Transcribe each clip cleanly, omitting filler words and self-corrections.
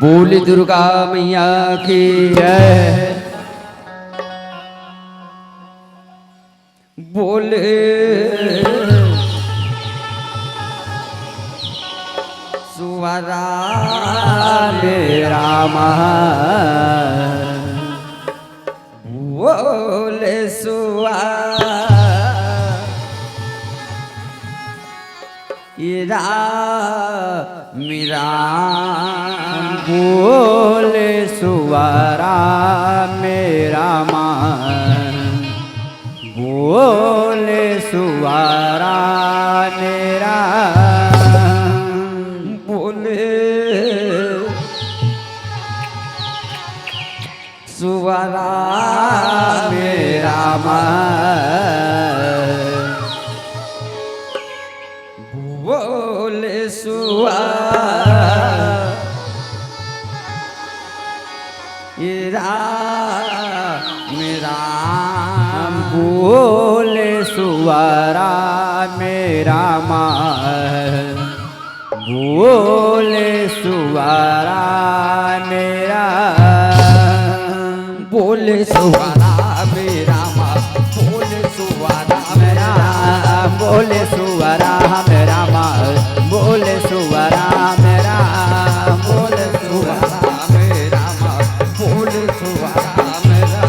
बोली दुर्गा मैया की जय। बोले सुवरा रामा, बोले सुवरा मेरा, बोले सुवरा मेरा मान, बोले सुवरा मेरा, बोले सुवरा मेरा मान, बोले सुवरा मेरा, बोले सुवरा मेरा मान, बोले सुवरा मेरा, बोले सुवरा मेरा माँ, बोले सुवरा मेरा, बोले सुवरा मेरा मान, बोले सुवरा मेरा, बोले सुवरा मेरा माँ, बोले सुवरा मेरा,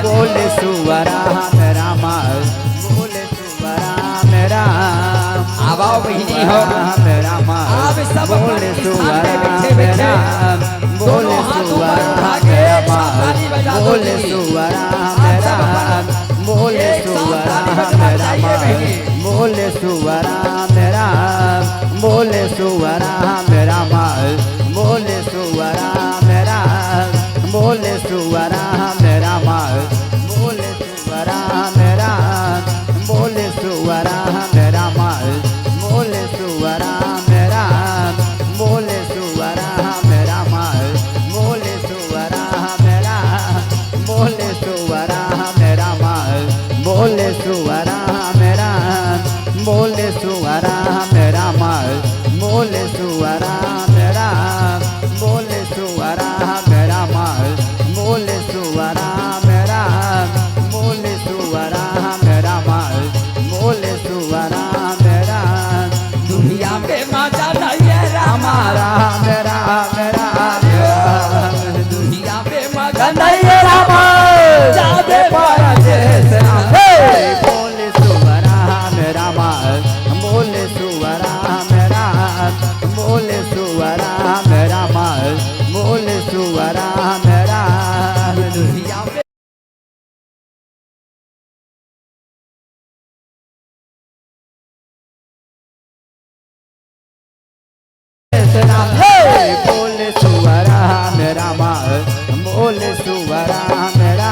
बोले सुवरा मेरा मान, बोले सुवरा मेरा, आवाओ बहिनी हो मेरा मान, आप सब बोले सुवरा बैठे मेरा, बोले सुवरा मेरा मान, बोले बोले सुवरा मेरा, बोले सुवरा मेरा मान, बोले सुवरा मेरा, बोले सुवरा मेरा मान, बोले सुवरा मेरा, बोले सुवरा मेरा मान, बोले सुवरा मेरा, बोले सुवरा मेरा मान, बोले सुवरा मेरा, बोले सुवरा मेरा मान, बोले सुवरा मेरा, बोले सुवरा मेरा मान, बोले सुवरा मेरा, बोले सुवरा मेरा मान, बोले सुवरा मेरा, बोले सुवरा मेरा मान, बोले सुवरा मेरा, बोले सुवरा मेरा मान, बोले सुवरा मेरा, दुनिया में मजा नहीं है रामा, हमारा मेरा मेरा मेरा, दुनिया में मजा नहीं है रामा, जादे परदेस राम, बोले सुवरा मेरा मान, बोले सुवरा मेरा, बोले सुवरा मेरा मान, बोले सुवरा मेरा, दुनिया में बोले सुवरा मेरा मान, बोले सुवरा मेरा,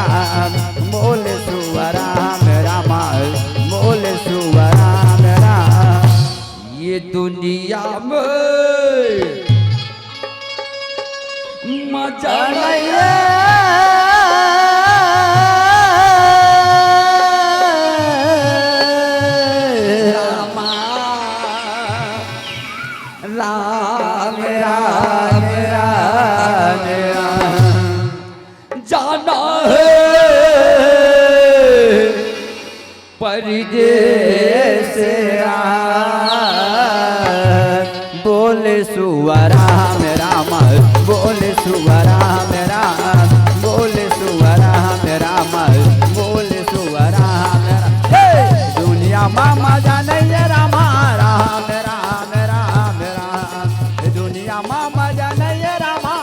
बोले सुवरा मेरा मान, बोले सुवरा मेरा, ये दुनिया में मजा नहीं है रामा, राम राम राम जाना है परदेस बोले सुवरा मेरा मान, बोले सुवरा मेरा, बोले सुवरा मेरा मान, बोले सुवरा मेरा, दुनिया में मजा नहीं है रामा, राम राम राम राम, दुनिया में मजा नहीं है रामा,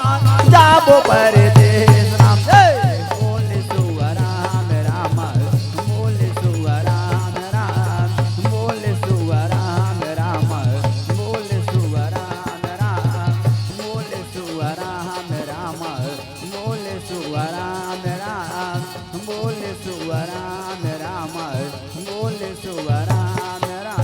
जाबो परदेस राम, बोले सुवरा मेरा मान, बोले सुवरा मेरा, बोले सुवरा मेरा मान, बोले सुवरा मेरा, बोले सुवरा मेरा मान, बोले सुवरा मेरा, बोले सुवरा मेरा मान, बोले सुवरा मेरा।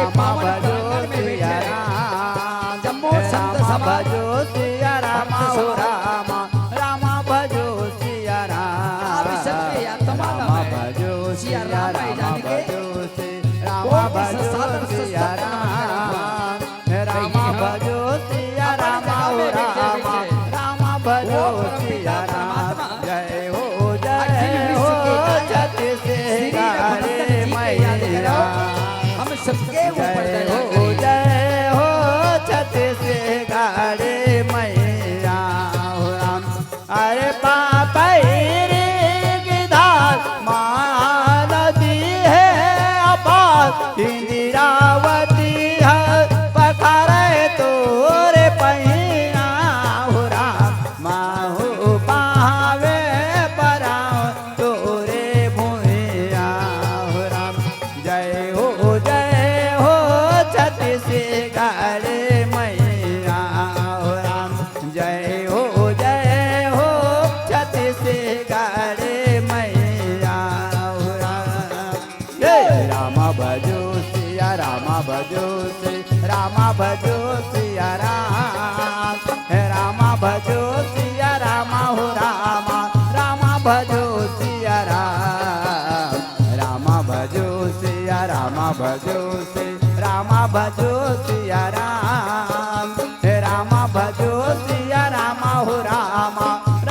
के राम पावन भजो प्रांगण में बैठे सिया हैं। राम जम्मू संत राम सभा भजो सिया राम भक्त हो सभा राम राम भजो सिया आप राम सबके आत्मा राम में भजो सिया सिया राम राम जाने के भजो राम कोटि भजो संसाधन सिया सस्तक राम राम कहीं भजो सिया अपन राम जगह हो में बैठे राम बैठे। राम भजो वो परम सिया पिता राम परमात्मा जय हो अखिल जय विश्व हो के नायक छत्तीस श्री गारे रघुनंदन जी के याद मैया करो। हम सबके ऊपर जय दया हो करें। जय हो छत्तीस गारे मैया हो राम अरे पापैरी की धार महानदी है अपार इंदिरावती है पखारे तोरे पैया हो राम माहू पावे परा तोरे भूया हो राम जय हो छत्तीस गारे मैया हो राम जय हो छत्तीस गारे मैया हो राम जय राम भजो सिया राम भजो राम भजो सिया राम हे राम भजो सिया राम हो राम राम भजो सिया राम राम भजो सिया राम भजो राम भजो सिया राम हे राम भजो सिया राम हो राम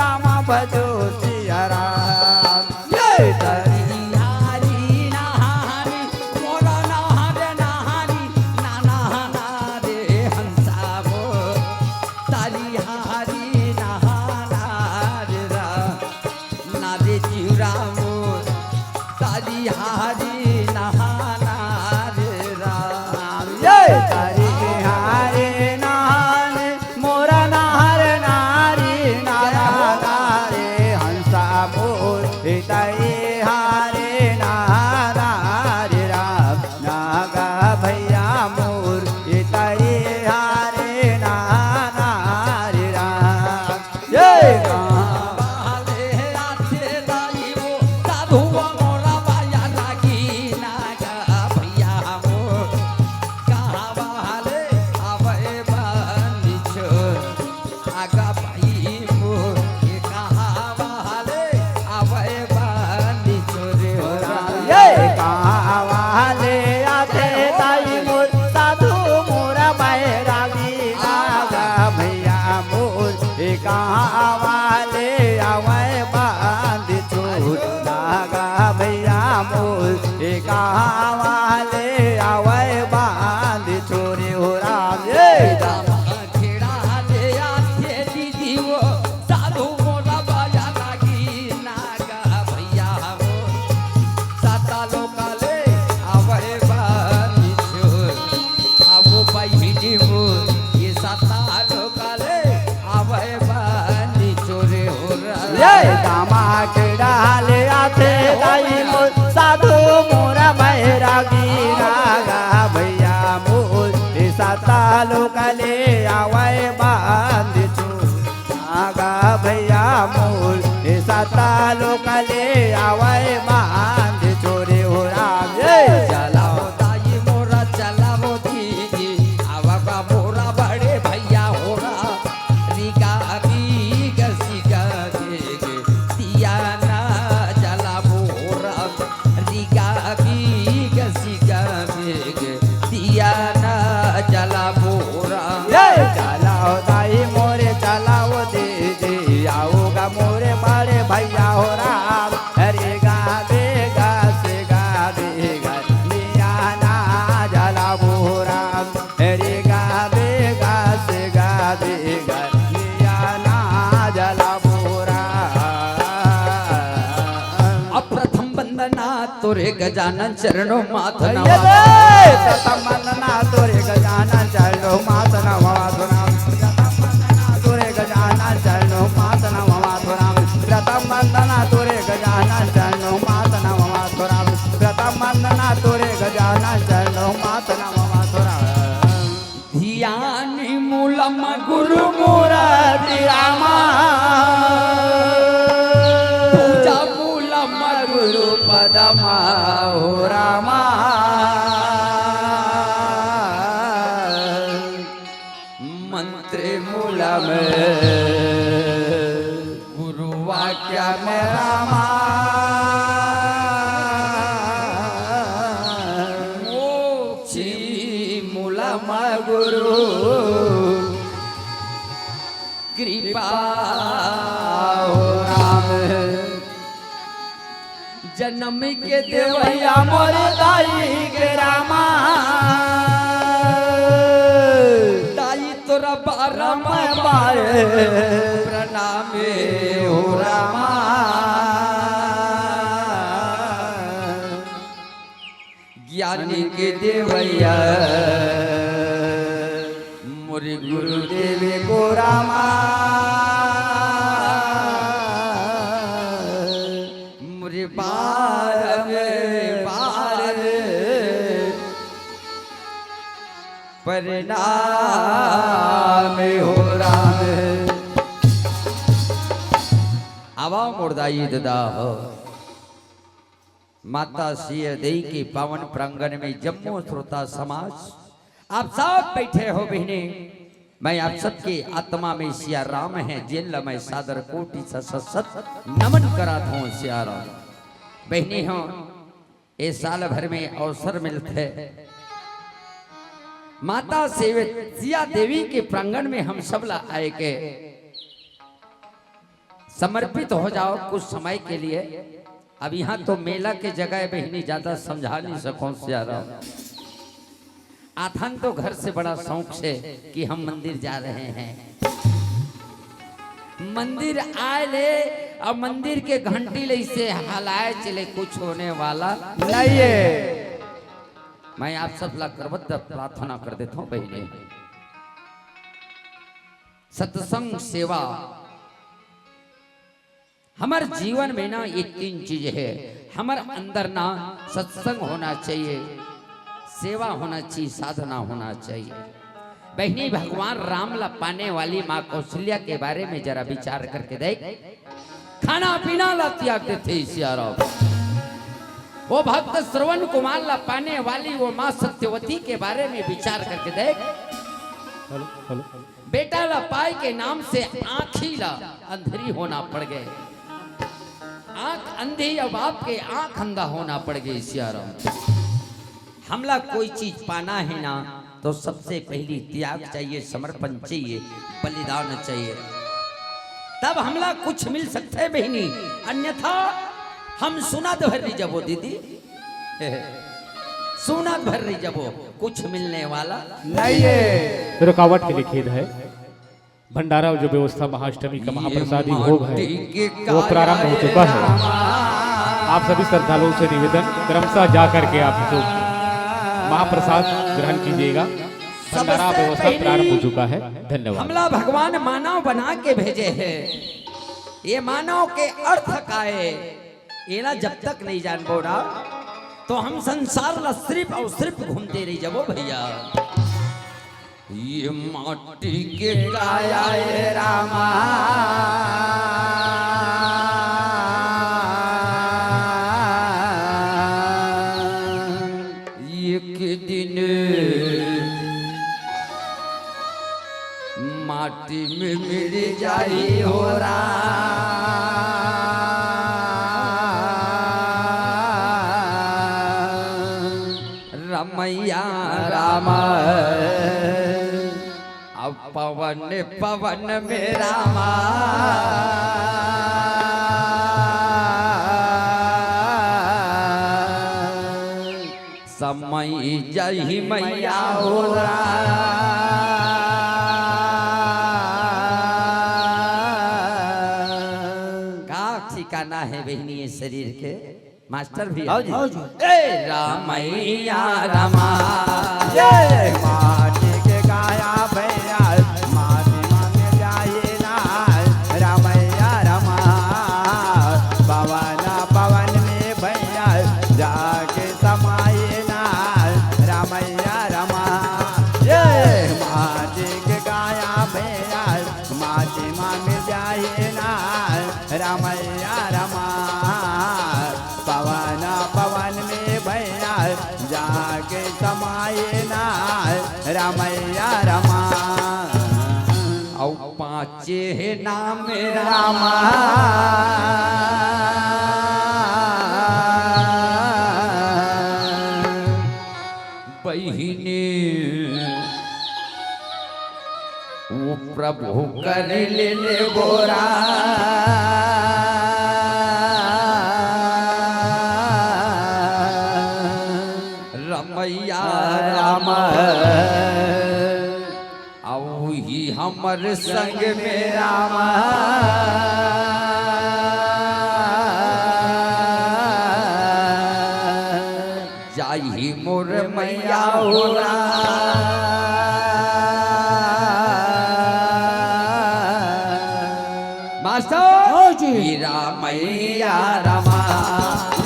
राम भजो सिया राम जय तरी हरी नहारी मोरा नहारे नहारी नाना रे हंसा वो ताली हरी नहाना रे रा ना रे चिरा वो ताली हरी नहाना रे राम जय तारी हारे नारे मोरा नार नारी नारा नारे हंसा मोर हिताई हारे नारा रे राम नागा भैया मोर हिताई हारे नारा रे राम जय राम बाले आते दाई वो साधु मोरा बाया लागी नागा भैया वो कहाँ बाले आवे बनी छोर आगा भाई वो ये कहाँ बाले आवे बनी छोर हो राम ये कावाले आते ताई मोर साधु मोरा बैरागी नागा भैया मोर ए कावाले आवे बांध छोड़ नागा भैया मोर ए कावाले आवे बांध छोड़े हो राम ये राम खेड़ा ले आते दीदी वो साधु मोरा बाया लागी नागा भैया वो साता लोकाले आवे बानी छोर आवो बहिनी वो ये साता लोकाले आवे बानी छोरे हो ये दामा के डाले आते दाई मोर साधु मोरा बैरागी नागा भैया मोर ए साता लोकले आवे बांध छोड़ नागा भैया मोर ए साता लोकले आवे बांध छोड़े हो राम जय चलाओ दाई मोरा चलाओ दीदी आवा मोरा बड़े भैया होरा रिगा बीग सिगा देगे दिया ना जला मोरा रिगा बीग सिगा देगे दिया ना जला मोरा ये चलाओ दाई मोरे चलाओ दीदी आओगा मोरे बड़े भैया हो राम हरे गा बेगा से गा बेगा लिया ना जला वो राम हरे गा बेगा से गा बेगा लिया ना जला वो राम अप्रथम वंदना तोरे गजानन चरणों माथ ये नवा दे प्रथम वंदना तोरे गजानन चरणों मात नवा राम प्रथम वंदना तोरे गजानन चरणों मात नवा राम प्रथम वंदना तोरे गजानन चरणों मात नवा राम प्रथम वंदना तोरे गजानन चरणों मात नवा राम ध्यानि मूलम गुरु मुरारी रामा पूजा मूलम गुरु पदमा हो रामा राम गुरु वाक्य में रामा मोक्षी मूलम गुरु कृपा हो राम जन्म के देवैया मोर दाई के रामा दाई तोरा बारम बारे प्रणाम हो रामा ज्ञानी के देवैया मोर गुरुदेव को रामा मोरे बार में बार परिणाम हो राम आवा मुर्दाई ददा हो माता सिया देई के पावन प्रांगण में जम्मू श्रोता समाज आप सब बैठे हो बहने मैं आप सबके आत्मा में सिया राम है जिन मैं सादर कोटि सत नमन कराता हूँ सिया राम बहनी हो इस साल भर में अवसर मिलते माता सिया देवी के प्रांगण में हम सब ला आए के समर्पित हो जाओ कुछ समय के लिए अब यहाँ तो मेला के जगह बहनी ज्यादा समझा नहीं सको सिया राम आथन तो घर से बड़ा शौक से कि हम मंदिर जा रहे हैं मंदिर आए ले और मंदिर के घंटी ले से हलाए चले कुछ होने वाला नहीं है मैं आप सब ला करबद्ध प्रार्थना कर देता हूँ बहने सत्संग सेवा हमारे जीवन में ना ये तीन चीज है हमारे अंदर ना सत्संग होना चाहिए सेवा होना चाहिए साधना होना चाहिए बहनी भगवान राम ला पाने वाली माँ कौशल्या के बारे में जरा विचार करके देख खाना पीना ला त्याग देते सिया राम वो भक्त श्रवण कुमार ला पाने वाली वो माँ सत्यवती के बारे में विचार करके देख बेटा ला पाई के नाम से आँखी ला अंधेरी होना पड़ गए आँख अंधी अब आपके आँख अंधा होना पड़ गई सिया राम हमला कोई चीज पाना है ना तो सबसे पहली त्याग चाहिए समर्पण चाहिए बलिदान चाहिए तब हमला कुछ मिल सकता है बहनी अन्यथा हम सुना तो भर रही जबो दीदी सुना भर रही जबो कुछ मिलने वाला नहीं है रुकावट के लिए खेद है भंडारा जो व्यवस्था महाअष्टमी का महाप्रसादी भोग है वो प्रारंभ हो चुका है आप सभी श्रद्धालुओं से निवेदन क्रमशः जा करके आप जो महाप्रसाद ग्रहण कीजिएगा भंडारा व्यवस्था प्रारंभ हो चुका है धन्यवाद हमला भगवान मानव बना के भेजे हैं ये मानव के अर्थ का है ये ना जब तक नहीं जान बोरा तो हम संसार ला सिर्फ और सिर्फ घूमते रही जबो भैया ये माटी के काया है रामा एक दिन माटी में मिल जाई हो रमैया रामा अब पवन पवन में रामा समय जही मैया हो का ठिकाना है बहनी शरीर के मास्टर भी ए रामैया रमा माटी के गाया भैया माटी मांगे जाए ना रामैया रमा पवन पवन में भैया जाके समाये ना रामैया रमा ये माटी के गाया भैया माटी मांगे जाए ना रामैया रमा पवन पवन में भैया जाके समाये ना रामैया रमा औ जे नाम रामा बहिनी वो प्रभु कर ले गोरा रमैया राम आओ ही हमर संग में राम जाई मोर मैया हो मास्टर जी रामैया रमा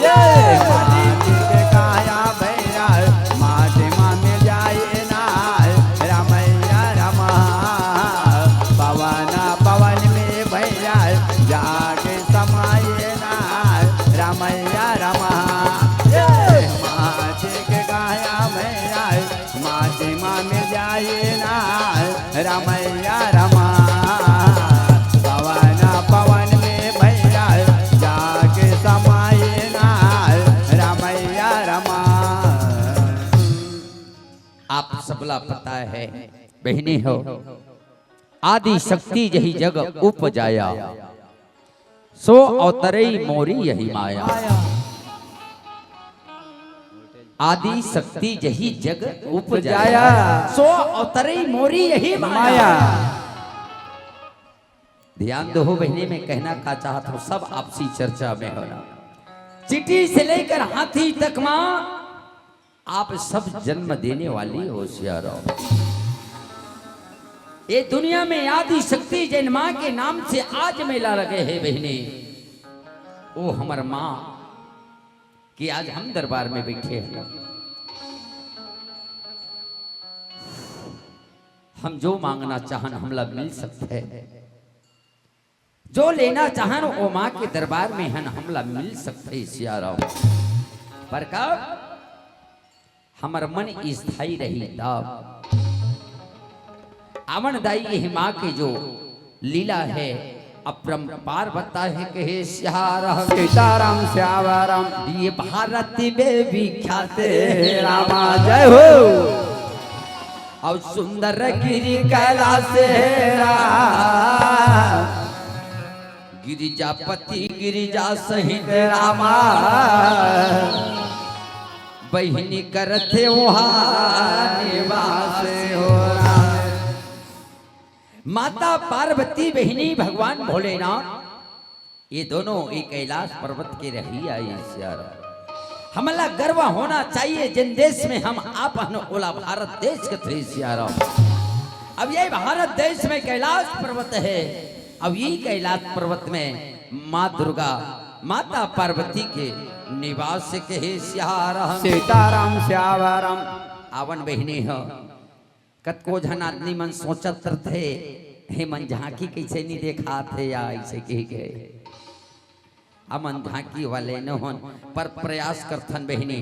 ये काया भैया माटे में जाए ना रामैया रमा पवन पवन में भैया जाके समाये ना रामैया रमा में जाए ना रामैया रमा पवन पवन में भैया जाके समाये ना रामैया रमा। आप सबला पता है बहनी हो आदि शक्ति यही जग उपजाया सो अवतरई मोरी यही माया आदि शक्ति यही जग उपजाया सो अवतरई मोरी यही माया। ध्यान दो बहनी में कहना का चाहता हूं सब आपसी चर्चा में होना चिट्ठी से लेकर हाथी तक मां आप सब जन्म देने वाली होशियारों ये दुनिया में आदि शक्ति जैन मां के नाम से आज मेला लगे है बहनी ओ हमर मां कि आज हम दरबार में बैठे हैं हम जो मांगना चाहन हमला मिल सकते हैं जो लेना चाहन वो मां के दरबार में हन हमला मिल सकते सियाराम पर कब हमार मन स्थायी रही तब अमन दाई ये मां के जो लीला है अपरंपार बता है कि हे सीताराम श्यावराम ये भारत में विख्यात रामा जय हो और सुंदर गिरी कैलाश गिरिजापति गिरिजा सहित रामा बहिनी करते वहाँ निवास हो राम माता पार्वती बहिनी भगवान भोलेनाथ ये दोनों एक कैलाश पर्वत के रही आई हमला गर्व होना चाहिए जिन देश में हम आप ओला भारत देश के थे सियारा अब ये भारत देश में कैलाश पर्वत है अब ये कैलाश पर्वत में माँ दुर्गा माता पार्वती के निवास के सीताराम श्यावराम आवन बहिनी हो कतको झन आदमी मन सोचत थे हे मन झांकी कैसे नहीं देखा थे या ऐसे कह गए अमन झांकी वाले न होन पर प्रयास करथन बहिनी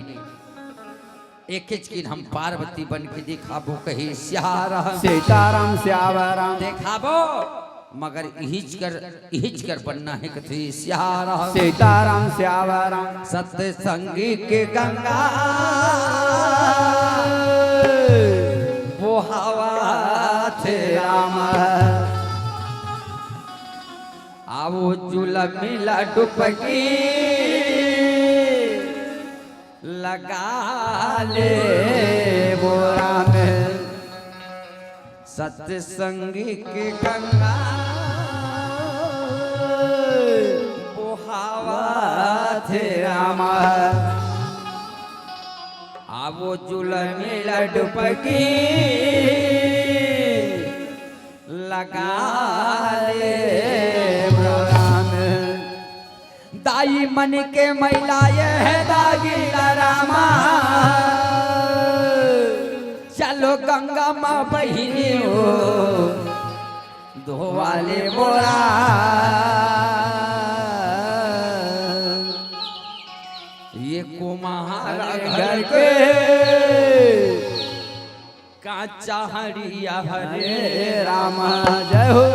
एक हिचकिन हम पार्वती बन के दिखाबो कही सीताराम श्यावराम दिखाबो मगर हिच कर बनना है कथी सीताराम श्यावराम सत्य संगी के गंगा वो हवा थे राम आओ जुला मिला डुबकी लगा ले बोरा में सत्य संगी के गंगा वो हवा थे राम आवो जुलमी लडपकी लगा ले राम दाई मन के मैला है दागीला रामा चलो गंगा माँ बहिनी हो धोवाले बोरा ये कुम्हार घर के काचा हरिया हरे राम जय हो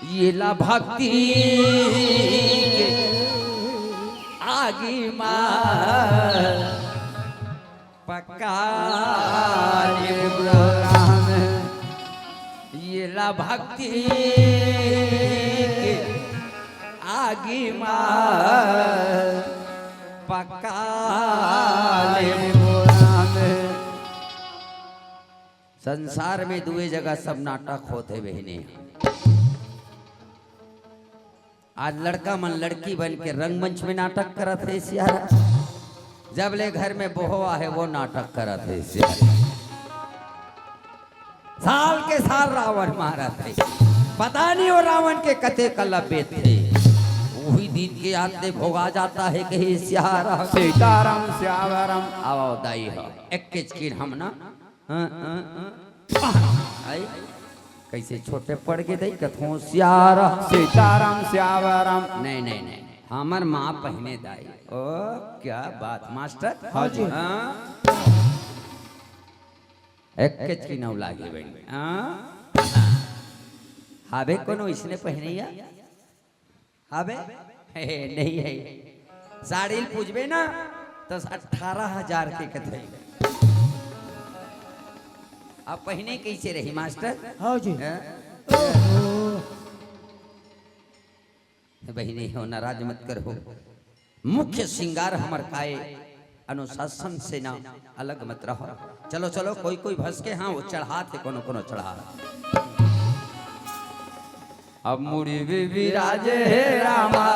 ये ला भक्ति आगे मार पक्का ये ला भक्ति आगे मार पक्का संसार में दुए जगह सब नाटक होते बहने। आज लड़का मन लड़की बन के रंगमंच में नाटक करत है सियारा, जब ले घर में बोहवा है वो नाटक करत है सियारा। साल के साल रावण मारा थे, पता नहीं वो रावण के कते कलबे थे। वही दिन के आते भोगा जाता है कहीं सियारा सीताराम श्यावरम आओ दाई हो एक किचकिन हम ना आई कैसे छोटे पड़ के दई कथों सियारा सीताराम श्यावरम। नहीं नहीं नहीं हमार माँ पहने दाई। ओ क्या बात मास्टर। हाँ जी। एक किचकी नौ लागे बहन हाबे कोनो इसने पहने या हाबे नहीं है साड़ी पूछबे ना तो 18,000 के कथे। आप पहने कैसे रही मास्टर। हाँ जी। बहने हो नाराज मत करो, मुख्य श्रृंगार हमर काए अनुशासन से ना अलग मत रहो। चलो चलो कोई कोई भस के हाँ वो चढ़ा थे कोनो कोनो चढ़ा। अब मुड़ी विराजे रामा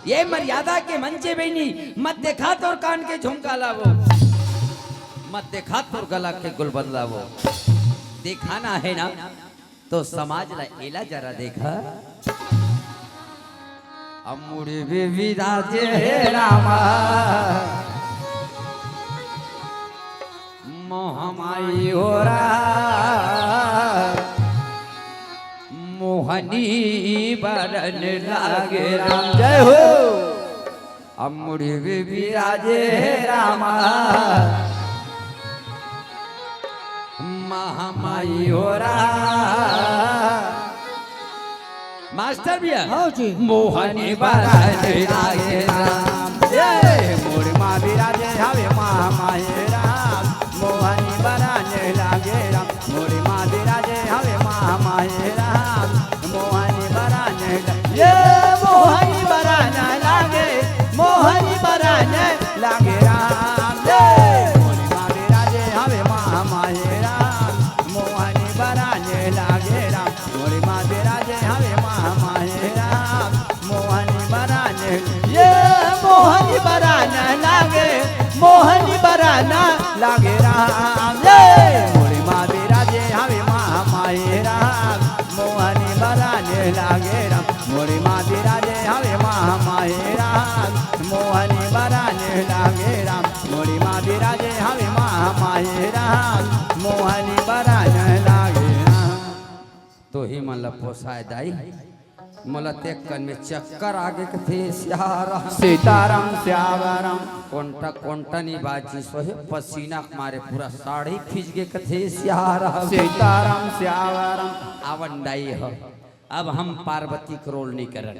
ये मर्यादा के मंचे बहनी मत देखा तो कान के झुमका लावो, मत देखा तो गला के गुलबंद लावो। दिखाना है ना तो समाज ला एला जरा देखा। अब मुड़ी विराजे रामा मोहमाई हो मोहनी बरन लागे राम। जय हो। अब मुड़ी विराजे रामा महामाई हो मास्टर भैया। हाँ जी। मोहनी बरन लागे राम। जय मोर माँ विराजे हवे महामाये राम। मोहनी बराने लागे राम। मोर माँ विराजे हवे महामाये राम। मोहनी बराने ये मोहनी बराना लागे मोहनी बराने लागे राम। जय मोर माँ विराजे हवे महामाये राम। मोहनी बराने लागे राम। मोर माँ विराजे हवे महामाये राम। मोहनी बराने ये मोहनी बराना लागे मोहनी बराना लागे राम। जय मोरी माँ विराजे हवे महामाये राम। मोहनी बराने लागे राम। मोरी माँ विराजे हवे महामाये राम। मोहनी बराने लागे राम। मोरी माँ विराजे हवे महामाये राम। मोहनी बराने लागे राम। तो ही मन पोसाए दाई मला ते कन में चक्कर आगे के थे सियारा। सीताराम श्यावरम कोंटा कोंटा नी बाजी सोहे पसीना मारे पूरा साड़ी खींच के कथे सियारा। सीताराम श्यावरम आवंडाई हो। अब हम पार्वती के रोल नहीं करन,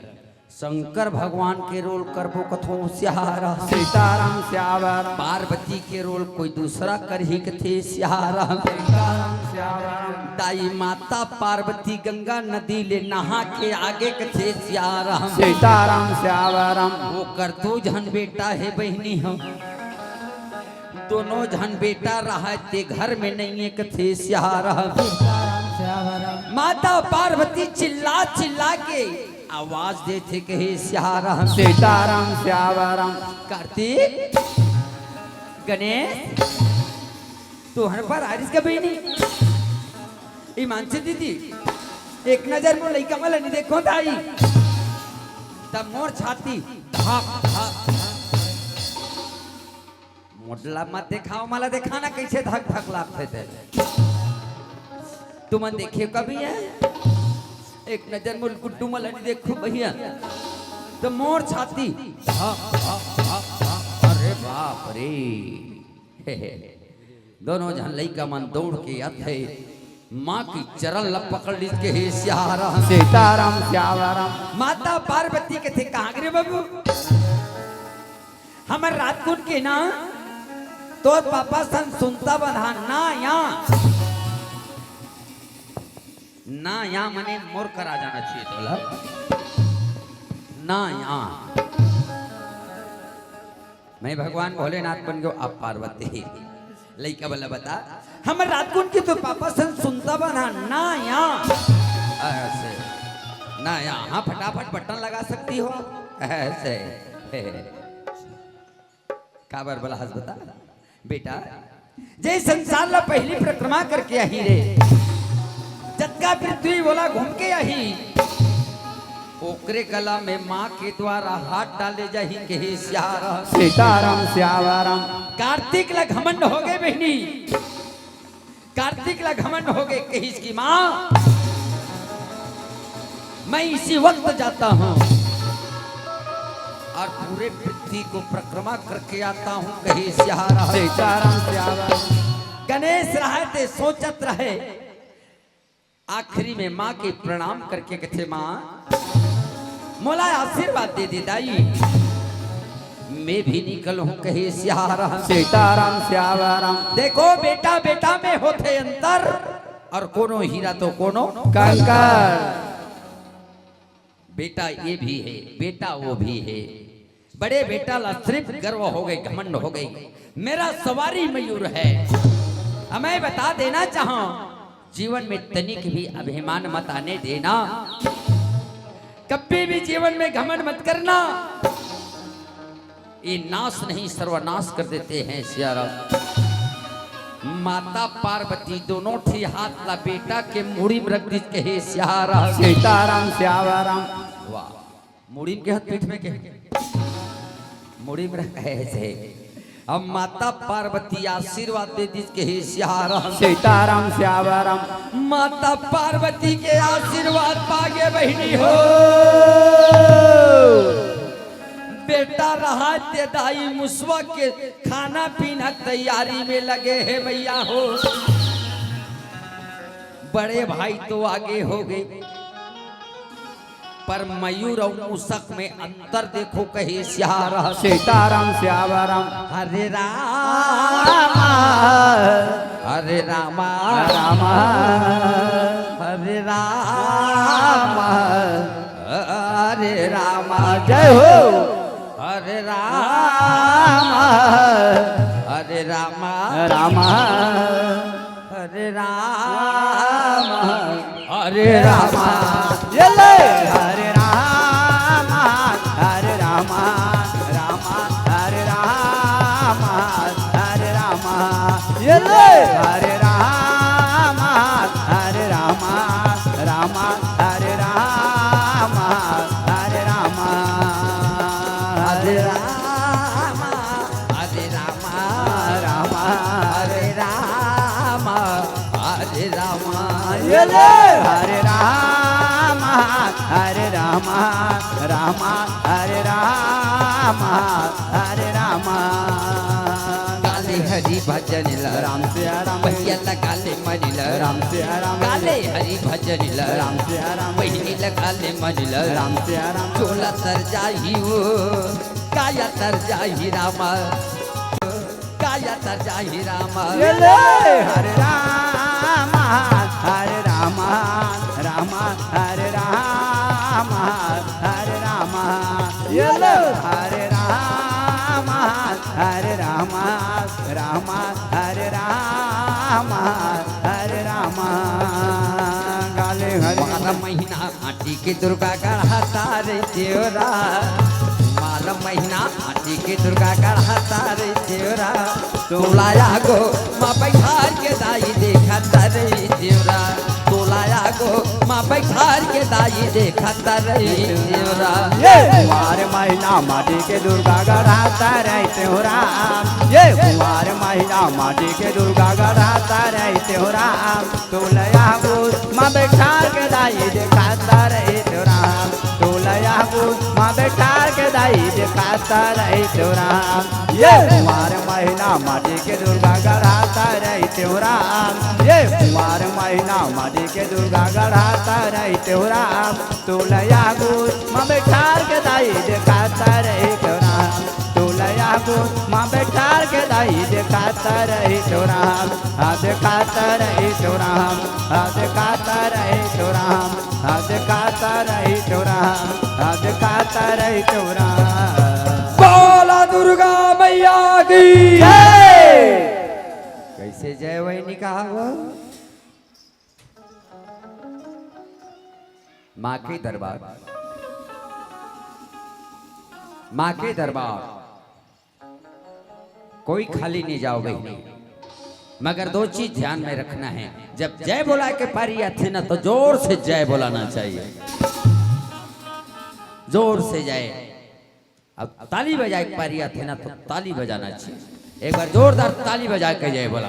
शंकर भगवान के रोल करबो कथो सियारा। सीताराम श्यावरम पार्वती के रोल कोई दूसरा कर ही कथे सियारा। सीताराम श्यावरम दाई माता पार्वती गंगा नदी ले नहा के आगे कथे सियारा। सीताराम श्यावरम वो कर दो जन बेटा है बहनी हम दोनों जन बेटा रहा ते घर में नहीं है कथे सियारा। माता पार्वती चिल्ला चिल्ला के आवाज देते कहे सियारा। सीताराम श्यावरम कार्तिक गणेश तू हर पर आरिस का बहनी ईमान से दीदी एक नजर में लइका वाला नहीं देखो ताई तब मोर छाती मोडला मत दिखाओ मला दिखाना कैसे धक धक लागते थे। तुम देखे कभी है एक नजर में गुड्डू मला नहीं देखो भैया तो मोर छाती अरे बाप रे दोनों जन लइका मन दौड़ के आते माँ की चरण लग पकड़ लीज के हे सियाराम सीताराम श्यावराम माता पार्वती के थे कहाँ गिरे बाबू हमारे राजकुट के ना तो पापा सन सुनता बधा ना यहाँ मने मोर करा जाना चाहिए तोला ना यहाँ मैं भगवान भोलेनाथ बन गयो आप पार्वती लइका वाला बता हमारे राजकुट की तो पापा सन सुनता बना ना यहाँ ऐसे ना यहाँ फटाफट बटन लगा सकती हो ऐसे काबर बला हंस बता बेटा जय संसार ला पहली परिक्रमा करके आई रे जत्का पृथ्वी बोला घूम के आई ओकरे गला में माँ के द्वारा हाथ डाले जाही के हे सीताराम श्यावराम कार्तिक ला घमंड हो गए बहनी कार्तिक ला घमंड हो गए कही इसकी माँ मैं इसी वक्त जाता हूँ और पूरे पृथ्वी को परिक्रमा करके आता हूँ कही सीताराम श्यावराम गणेश रहे थे सोचत रहे आखिरी में माँ के प्रणाम करके कथे माँ मोला आशीर्वाद दे दे दाई मैं भी निकल हूँ कहे सीताराम श्यावराम देखो बेटा बेटा में होते अंतर और कोनो हीरा तो कोनो कंकर बेटा ये भी है बेटा वो भी है बड़े बेटा ला सिर्फ गर्व हो गई घमंड हो गई मेरा सवारी मयूर है मैं बता देना चाहूं जीवन में तनिक भी अभिमान मत आने देना कभी भी जीवन में घमंड मत करना ये नाश नहीं सर्वनाश कर देते हैं सियारा माता पार्वती दोनों थी हाथ ला बेटा के मुड़ी में रख दी कहे सीताराम श्यावराम वाह मुड़ी के हाथ पीठ में के मुड़ी में रख ऐसे अब माता पार्वती आशीर्वाद दे दी कहे सीताराम श्यावराम माता पार्वती के आशीर्वाद पागे बहनी हो बेटा रहा ते दाई मुसवा के खाना पीना तैयारी में लगे हैं भैया हो बड़े भाई तो आगे हो गए पर मयूर और मूसक में अंतर देखो कहे सीताराम श्यावराम हरे रामा रामा हरे रामा हरे रामा जय हो हरे रामा हरे रामा रामा हरे रामा हरे रामा ये ले हरे रामा हरे रामा रामा हरे रामा हरे रामा ये ले हरे रामा हरे रामा रामा हरे रामा हरे रामा हरे रामा हरे रामा रामा हरे रामा हरे रामा ये ले हरे रामा हरे रामा रामा हरे रामा हरे रामा गाले हरि भजन राम सिया राम भैया गाले मनिल राम सिया राम गाले हरि भजन राम सिया राम बहिनी गाले मनिल राम सिया राम चोला तर जाही वो काया तर जाही रामा काया तर जाही रामा ये ले हरे रामा हरे रामा रामा हरे रामा हरे रामा ये ले हरे रामा हरे रामा रामा हरे रामा हरे रामा गाले हरे 12 महीना आटी के दुर्गा गढ़ाता रे देवरा 12 महीना आटी के दुर्गा गढ़ाता रे देवरा तोलाया गो माँ बैठार के दाई देखा रे देवरा तोलाया गो माँ बैठार के दाई देखा रे देवरा ये कुंवार महिला माटी के दुर्गा गढ़ाता रहते हो राम ये कुंवार महिला माटी के दुर्गा गढ़ाता रहते हो राम तोलया गो माँ बैठा के दाई दिखाता रहते हो राम तोलया गुण माँ बैठार के दाई दिखाता रही तो राम। ये कुंवार महीना माटी के दुर्गा गढ़ाता रही तो राम। ये कुंवार महीना माटी के दुर्गा गढ़ाता रही तो राम। तुलया गुण माँ बैठार के दाई दिखाता रही तो राम। तुलया गुण माँ बैठार के दाई दिखाता रही तो राम। हाँ दिखाता रही तो राम। हाँ दिखाता रही तो राम। हाँ दिखाता रही तो राम। हाँ दिखाता रही तो राम। बोला दुर्गा मैया की जय। कैसे जय वही नहीं कहा हुआ? माँ के दरबार, माँ के दरबार कोई खाली नहीं जाओ बहनी, मगर दो चीज ध्यान में रखना है। जब जय बोला के पारी आते ना तो जोर से जय बोलाना चाहिए, जोर से जय। अब ताली बजा के पारी आते ना तो ताली बजाना चाहिए। एक बार जोरदार ताली बजा के जय बोला।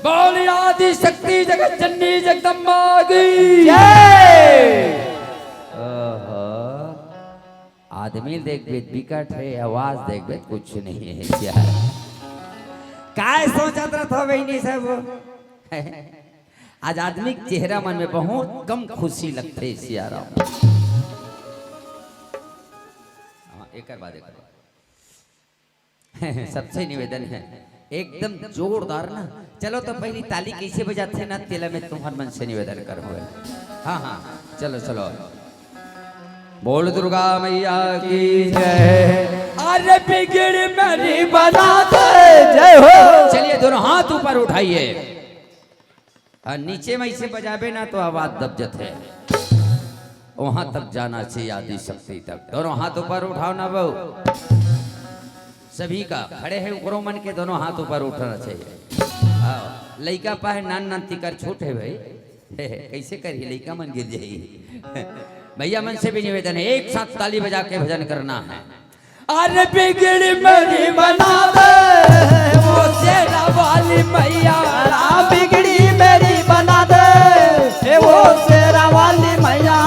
बोली आदि शक्ति जगत जननी जगदम्बा की जय। आदमी देख बेद विकट है, आवाज देख बेद कुछ नहीं है यार। काय सोचत रहा था बहनी सब? आज आदमी के चेहरा मन में बहुत कम खुशी लगते है सियारा। एक बात सबसे निवेदन है एकदम जोरदार ना। चलो तो पहली ताली कैसे बजाते ना तेला में तुम्हारे मन से निवेदन करूंगा। हाँ हाँ चलो चलो। बोल दुर्गा मैया की जय। अरे बिगड़ मेरी बना दे जय हो। चलिए दोनों हाथ ऊपर उठाइए। नीचे में इसे बजाबे ना तो आवाज दबजत है, वहां तक जाना चाहिए आदि शक्ति तक। दोनों हाथ ऊपर उठाओ ना बहू। सभी का खड़े हैं ऊपरों मन के दोनों हाथ ऊपर उठाना चाहिए। लइका पाए नान नान तिकर छोटे भाई कैसे करिए लइका मन गिर जाइए। भैया मन से भी निवेदन है एक साथ ताली बजा के भजन करना है। अरे बिगड़ी मेरी बना दे वो शेरा वाली मैया। बिगड़ी मेरी बना दे वो शेरा वाली मैया।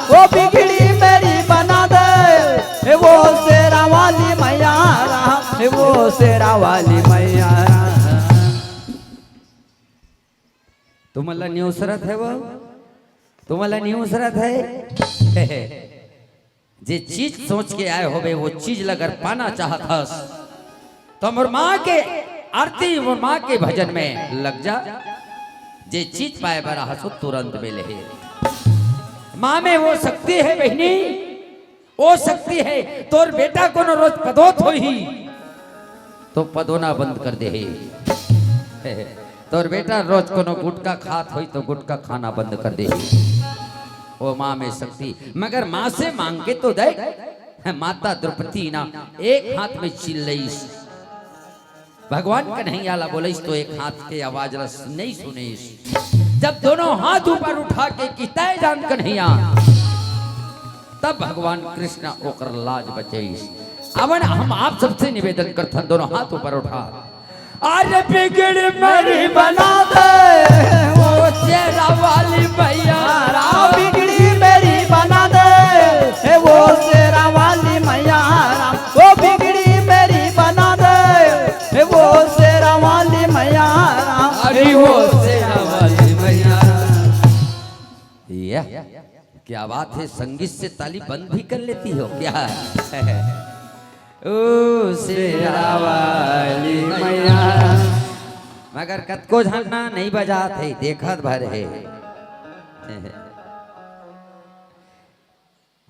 वो बिगड़ी मेरी बना दे वो शेरा वाली मैया। वो शेरा वाली मैया। तुम्हारा न्यूसरत है वो, तुम्हारा न्यूसरत है। जे चीज सोच के आए हो वो चीज अगर पाना चाहता तो मोर माँ के आरती मोर माँ के भजन में लग जा। जे चीज पाए बरा हसो तुरंत मिले। माँ में वो शक्ति है बहनी, वो शक्ति है। तोर बेटा को रोज पदोत हो ही तो पदोना बंद कर दे। तोर बेटा रोज को गुटका खात हो तो गुटका खाना बंद कर दे। वो माँ में शक्ति, मगर माँ से मांग के तो दे। माता द्रौपदी ना एक हाथ में चिल्लईस, भगवान कन्हैया बोलिस तो एक हाथ के आवाज रस नहीं सुनीस। जब दोनों हाथ ऊपर उठा के किताए जान कन्हैया तब भगवान कृष्ण ओकर लाज बचईस। अब हम आप सबसे निवेदन करते हैं दोनों हाथ ऊपर उठा। अरे बिगड़ मेरी बना दे वो शेरा वाली मैया। बिगड़ी मेरी बना दे वो शेरा वाली मैया। वो बिगड़ी मेरी बना दे वो शेरा वाली मैया। अरे वो शेरा वाली मैया। क्या बात है, संगीत से ताली बंद भी कर लेती हो क्या? ओ शेरा वाली मैया। मगर कतको झंडा नहीं बजा थे देखत भर है।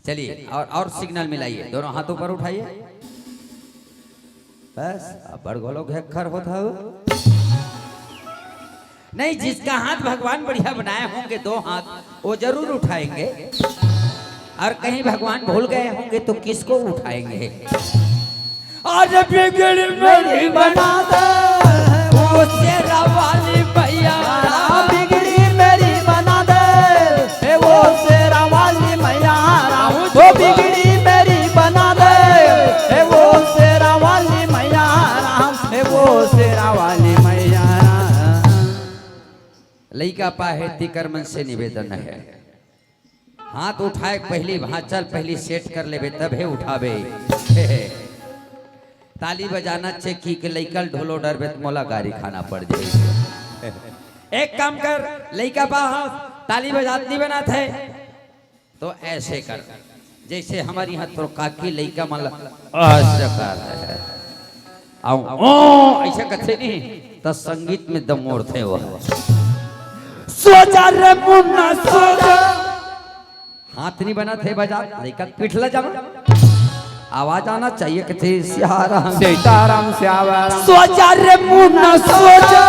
चलिए और सिग्नल मिलाइए, दोनों हाथों पर उठाइए। बस अब बड़ गोलो घेखर होता हो नहीं। जिसका हाथ भगवान बढ़िया बनाए होंगे दो हाथ वो जरूर उठाएंगे, और कहीं भगवान भूल गए होंगे तो किसको उठाएंगे? आज बिगड़ मेरी बना दे वो शेरा वाली मैया। बिगड़ी मेरी बना दे वो शेरा वाली मैया। वो बिगड़ी मेरी बना दे वो शेरा वाली मैया। वो शेरा वाली मैया। लइका पाहे तिकर मन से निवेदन है, हाथ उठाए पहली वहां चल पहली सेट कर लेबे तबे उठाबे ताली बजाना छे की के लइकल ढोलो डरबे त मोला गाड़ी खाना पड़ जाए एक काम कर लइका बा ताली बजात नहीं बना थे तो ऐसे कर जैसे हमारी यहाँ तो काकी लइका मला ऐसे कर आओ ओ ऐसे कथे नहीं तो संगीत में दम और थे वो सोचा रे मुन्ना सोचा हाथ नहीं बना थे बजा लइका पिटला जा आवाज आना चाहिए कि थे सीताराम श्यावराम सोचा रे मुन्ना सोचा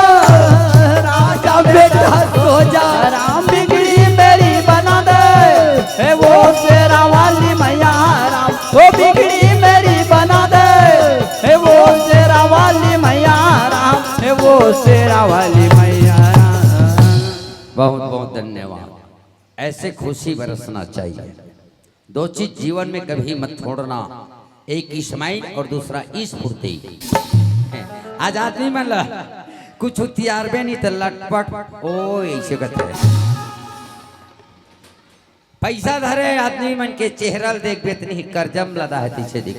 राजा बेटा सोचा राम बिगड़ी मेरी बना दे हे वो शेरा वाली मैया राम वो बिगड़ी मेरी बना दे हे वो शेरा वाली मैया राम हे वो शेरा वाली मैया राम। बहुत बहुत धन्यवाद। ऐसे खुशी बरसना चाहिए। दो चीज जीवन में कभी मत छोड़ना, एक इस्माइल और दूसरा स्फूर्ति। आज आदमी मन ला कुछ तैयार भी नहीं तो लटपट ओ ऐसे कहते हैं पैसा धरे आदमी मन के चेहरा देख बेतनी करजम लदा है पीछे दिख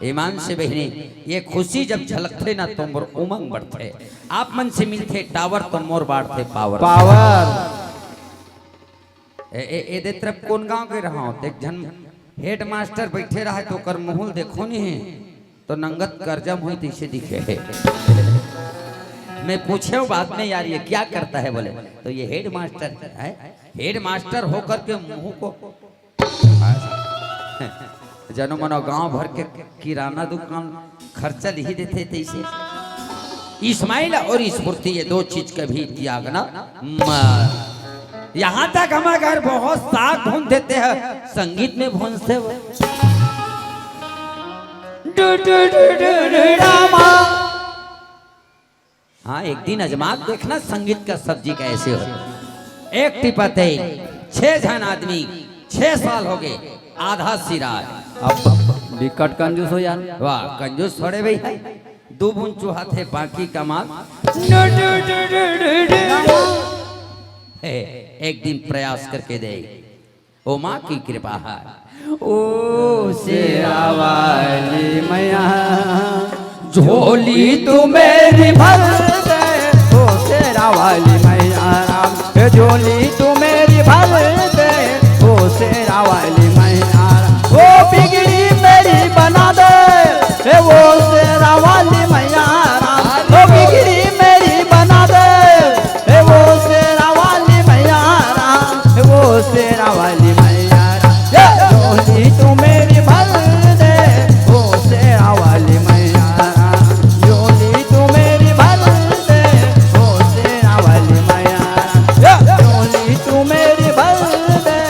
ईमान से बहनी ये खुशी जब झलकते ना तो मोर उमंग बढ़ते आप मन से मिलते टावर तो मोर बाढ़ते पावर पावर ए दे तरफ कौन गांव के रहा हूं देख जन हेड मास्टर बैठे रहा तो कर मुहुल देखो नहीं तो नंगत करजम हुई तीसे दिखे मैं पूछे बात में यार ये क्या करता है बोले तो ये हेड मास्टर है। हेड मास्टर होकर के मुंह को जनो मनो गांव भर के किराना दुकान खर्चा ही देते थे इसे। इस्माइल और स्फूर्ति ये दो चीज कभी त्यागना मत। यहाँ तक हमारे घर बहुत साग भून देते हैं संगीत में भूनते हो हाँ एक दिन अजमा देखना संगीत का सब्जी कैसे हो। एक टिपते 6 जन आदमी 6 साल हो गए आधा सिरा अब विकट कंजूस हो यार वाह कंजूस थोड़े भाई है 2 बूंद चूहा थे बाकी कमाल। एक दिन प्रयास करके दे ओ माँ की कृपा है ओ शेरा वाली मैया झोली तू मेरी भर दे ओ शेरा वाली मैया राम हे झोली तू मेरी भर दे ओ शेरा वाली मैया राम ओ बिगड़ी मेरी बना दे हे वो शेरा वाली मैया राम ओ बिगड़ी मेरी बना दे हे वो शेरा वाली मैया राम हे वो शेरा वाली मैया राम झोली तू मेरी भर दे ओ शेरा वाली मैया राम झोली तू मेरी भर दे ओ शेरा वाली मैया राम झोली तू मेरी भर दे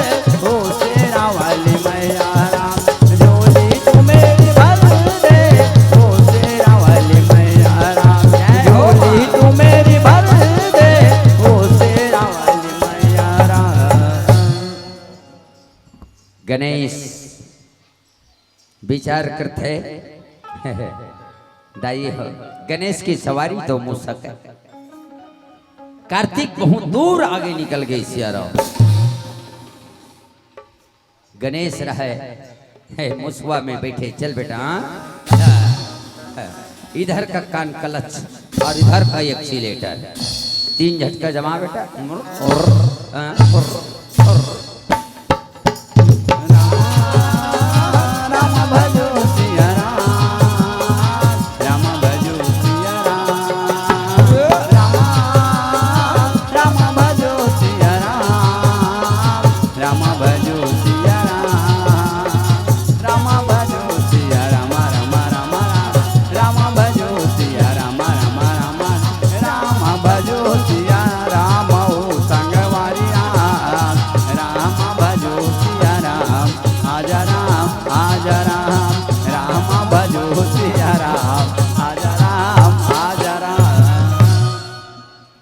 ओ शेरा वाली मैया राम झोली तू मेरी भर दे ओ शेरा वाली मैया राम झोली तू मेरी भर दे ओ शेरा वाली मैया राम। गणेश विचार करते दाई हो गणेश की सवारी तो मूसक है। कार्तिक बहुत दूर आगे निकल गई सियारा गणेश रहे मुसवा में बैठे चल बेटा इधर का कान क्लच और इधर का एक्सीलेटर 3 झटका जमा बेटा राम भजो सिया राम भजो सिया राम भजो सिया राम भजो सिया राम भजो सिया राम राम राम राम भजो सिया राम राम राम राम भजो सिया राम ओ संगवारी राम भजो सिया राम आजा राम राम भजो सिया राम आजा राम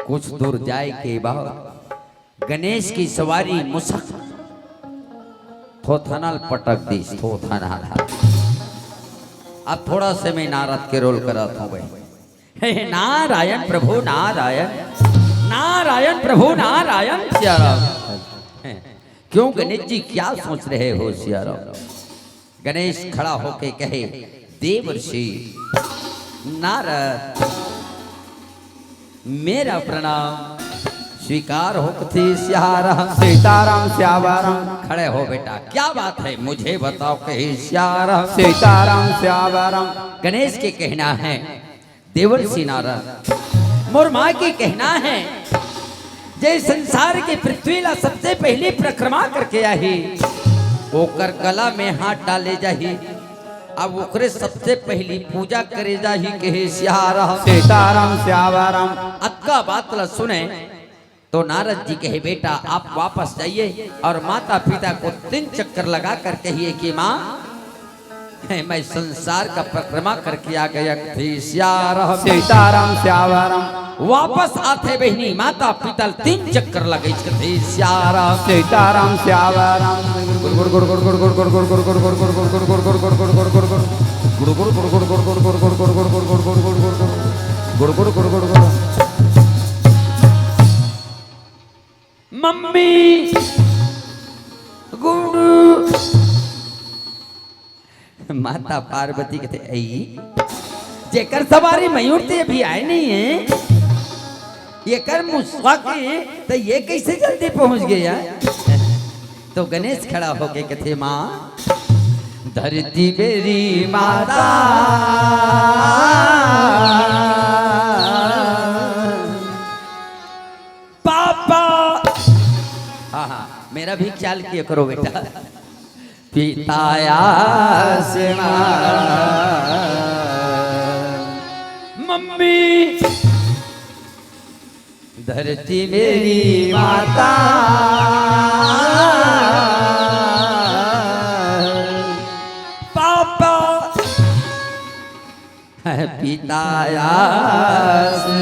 कुछ दूर जाए के बाद गणेश की सवारी मुसक थोथनल पटक दी थोथनल। अब थोड़ा से मैं नारद के रोल करत हूँ भाई हे नारायण प्रभु नारायण नारायण प्रभु नारायण सियाराम। क्यों गणेश जी क्या सोच रहे हो सियाराम? गणेश खड़ा होके कहे, देवर्षि नारद मेरा प्रणाम स्वीकार हो कथी सियाराम। सीताराम श्यावराम खड़े हो बेटा, क्या बात है मुझे बताओ कहे सियाराम। सीताराम श्यावराम गणेश के कहना है, देवर्षि नारद मोर माँ की कहना है, जे संसार के पृथ्वी ला सबसे पहली परिक्रमा करके आई, ओकर गला में हाथ डाले जाही, अब ओकरे सबसे पहली पूजा करे जाही कहे सियाराम। सीताराम श्यावराम अक्का बात ला सुने तो नारद जी कहे, बेटा आप वापस जाइए और माता पिता को 3 चक्कर लगा कर कहिए कि माँ मैं संसार का परिक्रमा करके आ गया थी सियाराम। सीताराम श्यावराम वापस आते बहनी माता पिता 3 चक्कर लगे थे सियाराम। सीताराम श्यावराम मम्मी गुरु माता पार्वती कहते आई जेकर सवारी मयूर ते अभी आए नहीं है, ये कर मुस्वा के तो ये कैसे जल्दी पहुंच गया। तो गणेश खड़ा होके कहते, माँ धरती मेरी माता पापा, हाँ हाँ मेरा भी ख्याल किया करो बेटा, पिताया से मम्मी धरती मेरी माता पापा पिताया से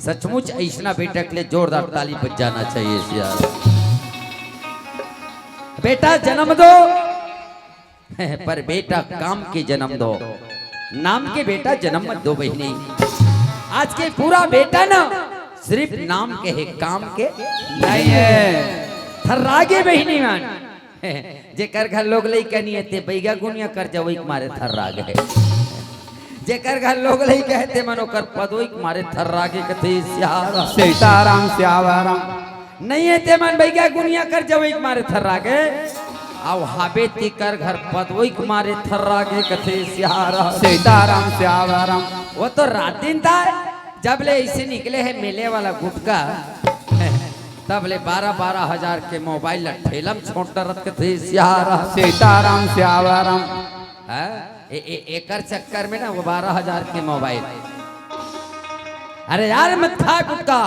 सचमुच ऐसा बेटा के लिए जोरदार ताली बज जाना चाहिए यार। बेटा जन्म दो पर बेटा काम के जन्म दो, नाम के बेटा जन्म मत दो बहनी। आज के पूरा बेटा ना सिर्फ नाम के है, काम के नहीं है। थर्रागे बहनी मान जेकर घर लोग लई कनी ते बैगा गुनिया कर जाओ मारे थर्राग है, जेकर घर लोग लई कहते मनो कर पदोई मारे थर्रागे कथे सियारा। सीताराम श्यावराम नहीं है ते मन बैगा गुनिया कर जाओ मारे थर्रागे, आओ हाबे ती कर घर पदोई मारे थर्रागे कथे सियारा। सीताराम श्यावराम वो तो रात दिन था जब ले इसे निकले है मेले वाला गुटका, तब ले 12-12 हजार के मोबाइल ठेलम छोट रख थे सियारा। सीताराम श्यावराम एकर चक्कर में ना वो 12 हजार के मोबाइल। अरे यार मत खा गुटका,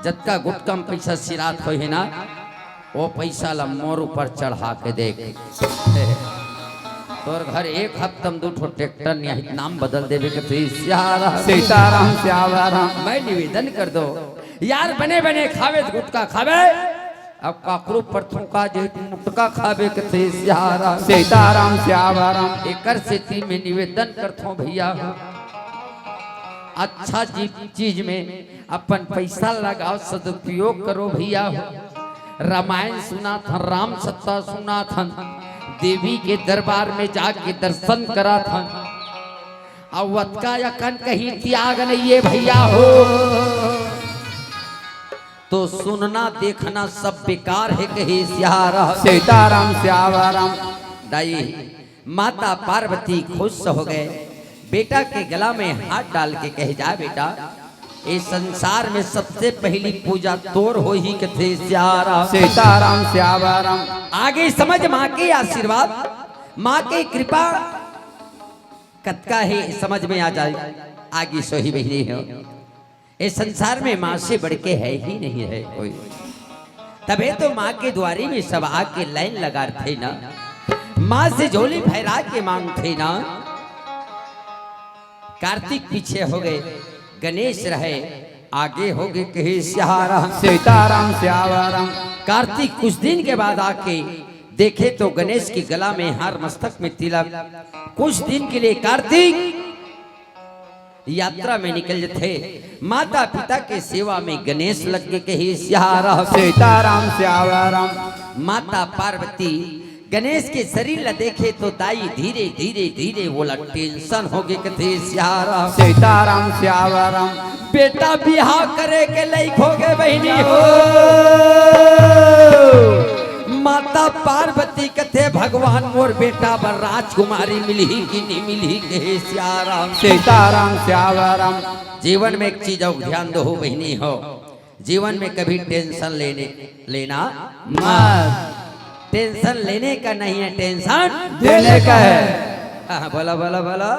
जतका गुटका में पैसा सिरात हो है ना वो पैसा ला मोर ऊपर चढ़ा के देख तोर घर 1 हफ्ता में 2 ट्रैक्टर नहीं नाम बदल देवे के सियारा। सीताराम श्यावराम मैं निवेदन कर दो यार, बने बने खावे गुटका खावे, अब काकरू पर थूका जे मुटका खावे के सियारा। सीताराम श्यावराम एकर से ती में निवेदन करथो भैया, अच्छा चीज में अपन पैसा लगाओ, सदुपयोग करो भैया। रामायण सुना था, राम सत्ता सुना था, देवी के दरबार में जाके दर्शन करा था, अवत का यकन कहीं त्याग नहीं है भैया हो, तो सुनना देखना सब बेकार है कहे सियारा। सीताराम श्यावराम दाई माता पार्वती खुश हो गए, बेटा के गला में हाथ डाल के कहे, जा बेटा इस संसार में सबसे पहली पूजा तोर हो ही कथे सियारा। सीताराम श्यावराम आगे समझ माँ के आशीर्वाद, माँ की कृपा कतका है समझ में आ जाए, आगे सोही बहनी हो। इस संसार में माँ से बढ़ के है ही नहीं है कोई, तबे तो माँ के द्वारे में सब आके लाइन लगा थे ना, माँ से झोली फहरा के मांगते ना। कार्तिक पीछे हो गए, गणेश रहे आगे हो गए कहे सियारा। सीताराम श्यावराम कार्तिक कुछ दिन के बाद आके देखे तो गणेश के गला में हार, मस्तक में तिलक। कुछ दिन के लिए कार्तिक यात्रा में निकल थे। माता पिता के सेवा में गणेश लग के कही सियारा सीताराम श्यावराम। माता पार्वती गणेश के शरीर ला देखे तो दाई धीरे धीरे धीरे बोला टेंशन हो गए कथे सियारा सीताराम श्यावराम। बेटा बिहार करे के लायक हो गए बहनी हो। माता पार्वती कथे भगवान मोर बेटा बर राजकुमारी मिली कि नहीं मिली कहे सियाराम सीताराम श्यावराम। जीवन में एक चीज और ध्यान दो बहनी हो, जीवन में कभी टेंशन लेना मत। टेंशन लेने का नहीं है, टेंशन देने का है। हाँ, बोला बोला बोला।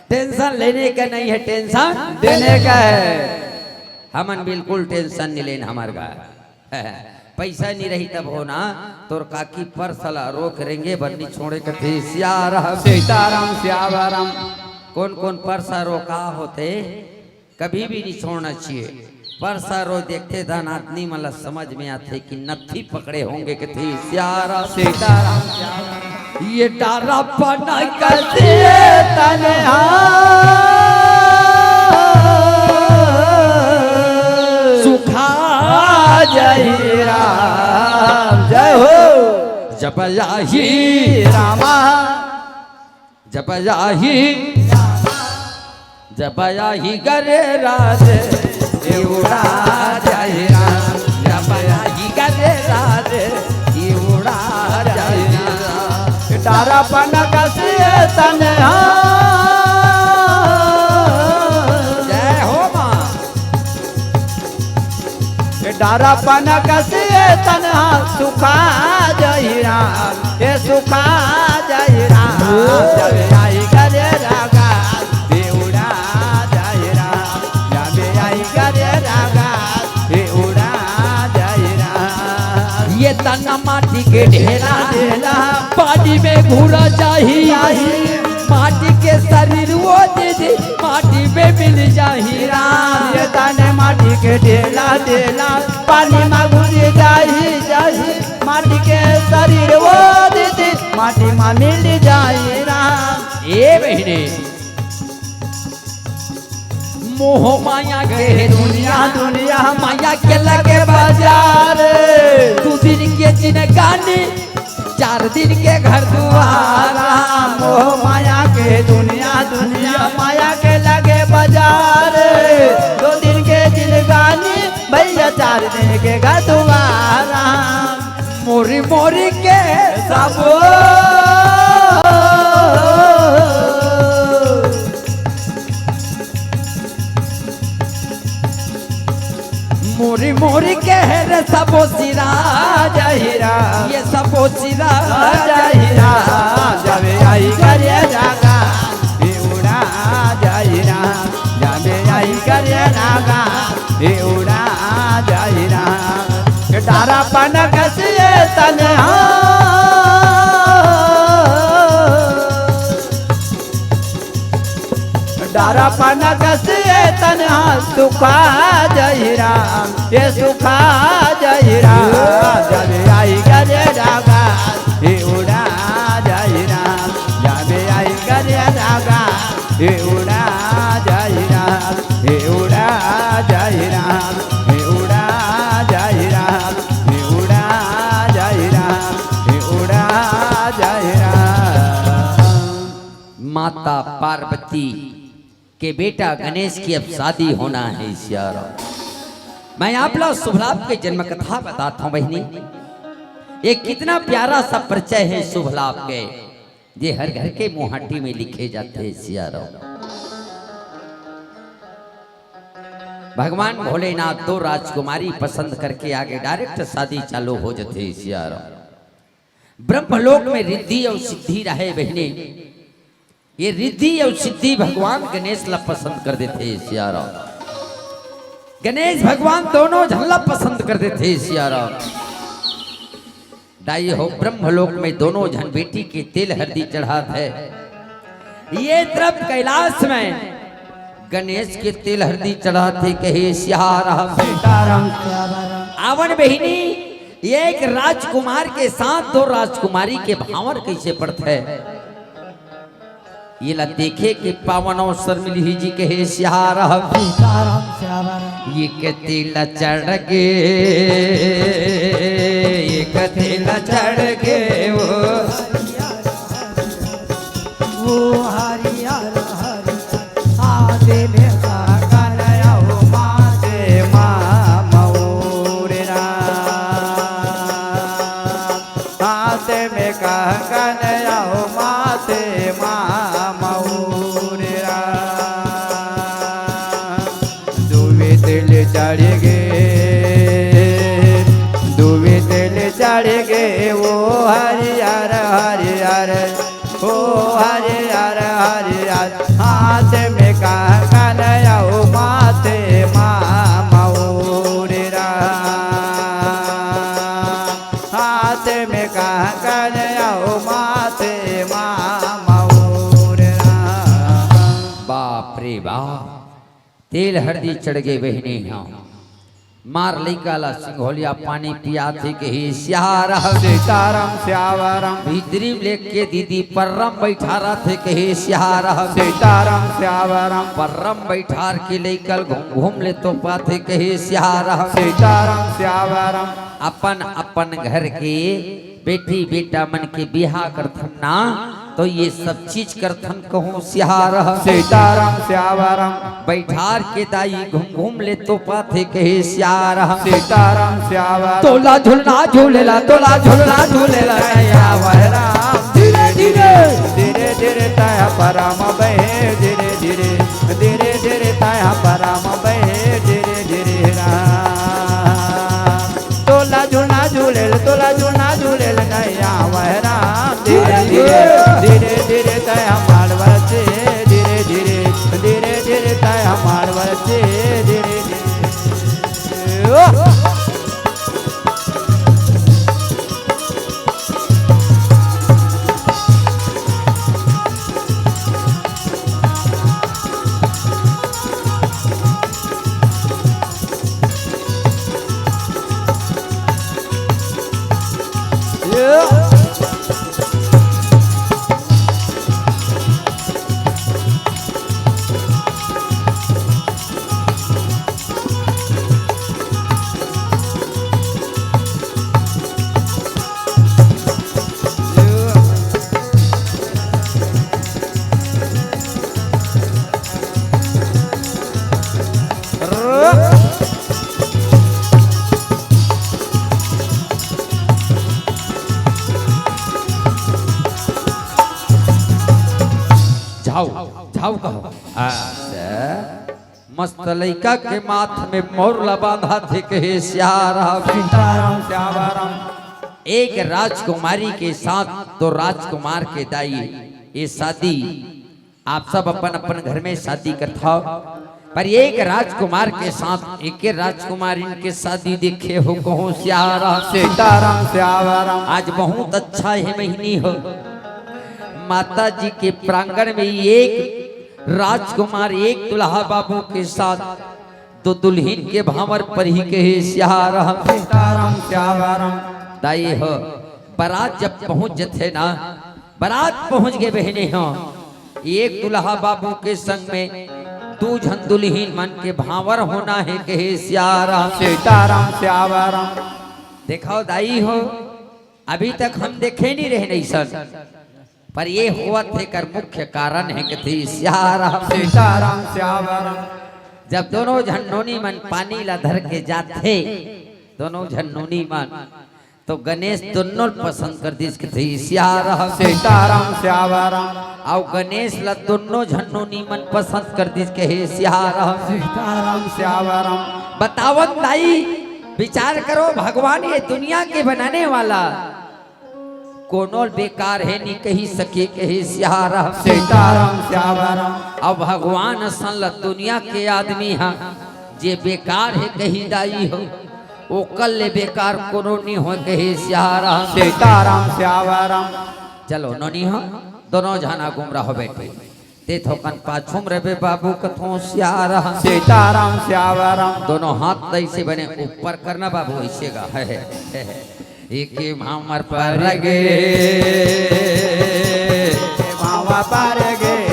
टेंशन लेने का नहीं है, टेंशन देने का है। हमन बिल्कुल टेंशन नहीं लेना हमारे का। पैसा नहीं रही तब हो ना तोर काकी पर सला रोक रेंगे बन्नी छोड़े कथे सियारा सीताराम श्यावराम। कौन कौन परसा रोका होते कभी भी नहीं छोड़ना चाहिए। परसा रो देखते धन आदमी मतलब समझ में आते कि नथी पकड़े होंगे कि थे सियारा सीताराम। ये डारा पना करते तन्हा सुखा जय राम। जय हो जब जाही रामा। जब जाही जब जाही गरे राज उड़ा जय राम। जब जाही गरे राज उड़ा जय राम। डारा पना कसे तन्हा। जय हो माँ। डारा पना कसे तन्हा सुखा जय राम। ये सुखा जय राम। जब आई करे रागा उड़ा जय राम। जब आई करे रागा उड़ा जय राम। ये तना माटी के ढेला ढेला पानी में घूरा चाहिए। माटी के शरीर वो दीदी माटी में मिल जाही राम। ये ताने माटी के ढेला ढेला पानी में घुस जाही जाही। माटी के शरीर वो दीदी माटी में मिल जाही राम। ए बहने मोह माया के दुनिया दुनिया माया के लगे बाजार। 2 दिन के जिनगानी 4 दिन के घर दुआरा। मोह माया के दुनिया दुनिया माया के लगे बाजार। 2 दिन के जिनगानी भैया 4 दिन के घर दुआरा। मोरी मोरी के सब मोरी मोरी के रे सबो सिरा जहिरा ये सबो सिरा जहिरा। जब आई करे जागा उड़ा जहिरा। जब आई करे जागा उड़ा जहिरा। डारा पन कसिए तन्हा डारा पन कसिए तन्हा सुखा जहिरा। ये सुखा जहिरा। जब आई करे जागा उड़ा जहिरा। जब आई करे जागा उड़ा जहिरा। उड़ा जहिरा। उड़ा जहिरा। उड़ा जहिरा। उड़ा जहिरा। माता पार्वती के बेटा गणेश की अब शादी होना है इसियारा। मैं आप लोग शुभ लाभ के जन्म कथा बताता हूँ बहनी। ये कितना प्यारा सा परिचय है शुभ लाभ के, ये हर घर के मुहाटी में लिखे जाते हैं इसियारा। भगवान भोलेनाथ 2 राजकुमारी पसंद करके आगे डायरेक्ट शादी चालू हो जाते हैं इसियारा। ब्रह्मलोक में रिद्धि और सिद्धि रहे बहने। ये रिद्धि और सिद्धि भगवान गणेश ला पसंद कर देते सियारा। गणेश भगवान दोनों झल्ला पसंद कर देते सियारा। दाई हो ब्रह्मलोक में दोनों झन बेटी के तेल हल्दी चढ़ात है। ये तरफ कैलाश में गणेश के तेल हल्दी चढ़ाते कहे सियारा। आवन बहिनी एक राजकुमार के साथ 2 राजकुमारी के भावर कैसे पड़ते है। ये ला देखे कि पावन अवसर मिली जी कहे सियारा सीताराम श्यावराम ये कतिला चढ़ गे ये कतिला चढ़ गे वो हरियर हरि आदे में कनयाओ माते मामौरा आदे में कनयाओ माते मामौरा दुवे दिल चढ़ गे दुवे दिल चढ़ गे वो हरियर हरियर ओ हरियर हरियर हाथ में कनयाओ माते मामौरा हाथ में कनयाओ माते मामौरा बाप रे बाप तेल हरदी चढ़ गए बहने हाँ मार लिकाला सिंघोलिया पानी पिया थे कहे सियारा सीताराम श्यावराम भीतरी लेके दीदी पर्रम बैठारा थे कहे सियारा सीताराम श्यावराम पर्रम बैठार के लेकर घूम घूम ले तो पाथे कहे सियारा सीताराम श्यावराम अपन अपन घर के बेटी बेटा मन के बिहा करथन ना तो ये सब चीज करथन कहूँ सियारा सीताराम श्यावराम बैठार के दाई घूम घूम ले तो पाथे कहे सियारा सीताराम श्यावराम तोला झूलना झूलेला तोला झूलना झूलेला नया श्यावराम धीरे धीरे धीरे धीरे तया पराम बहे धीरे धीरे धीरे धीरे तया पराम बहे धीरे धीरे राम तोला झूलना झूलेल नया वहराम धीरे धीरे धीरे धीरे तया मारवर से धीरे धीरे धीरे धीरे तया मारवर से धीरे धीरे झाऊ झाऊ कहो मस्त लइका के माथ में मोरला बांधा थे कहे सियारा सीताराम श्यावराम एक राजकुमारी के साथ तो राजकुमार के दाई ये शादी आप सब अपन अपन घर में शादी करता पर एक राजकुमार के साथ एक राजकुमारी के शादी देखे हो कहो सियारा सीताराम श्यावराम आज बहुत अच्छा है महीनी हो माता जी के प्रांगण में एक राजकुमार एक दुल्हा बाबू के साथ तो दुल्हन के भावर पर ही कहे सियारा सीताराम श्यावराम दाई हो बारात जब पहुंच जथे ना बारात पहुंच गए बहने हो एक दुल्हा बाबू के संग में दू झन दुल्हन मन के भावर होना है कहे सियारा सीताराम श्यावराम देखाओ दाई हो अभी तक हम देखे नहीं रहे नहीं सर पर ये हुआ थे कर मुख्य कारण है कि थी सियारा सीताराम श्यावराम जब दोनों झन्नोनी मन पानी ला धर के जाते दोनों झन्नोनी मन तो गणेश दोनों पसंद कर दी थी सियारा सीताराम श्यावराम और गणेश ला दोनों झन्नोनी मन पसंद कर दी कहे सियारा सीताराम श्यावराम बतावन दाई विचार करो भगवान ये दुनिया के बनाने वाला कोनो बेकार है नहीं कही सके कहे सियारा सीताराम श्यावराम अब भगवान सन दुनिया के आदमी हाँ जे बेकार है कही दाई हो वो कल बेकार कोनो नहीं हो कहे सियारा सीताराम श्यावराम चलो नोनी हो दोनों जाना घूम रहो बेटे ते थोकन पाछुम रहे बाबू कथो सियारा सीताराम श्यावराम दोनों हाथ ऐसे बने ऊपर करना बाबू ऐसे का है एक मामर पर गे मावा पर गे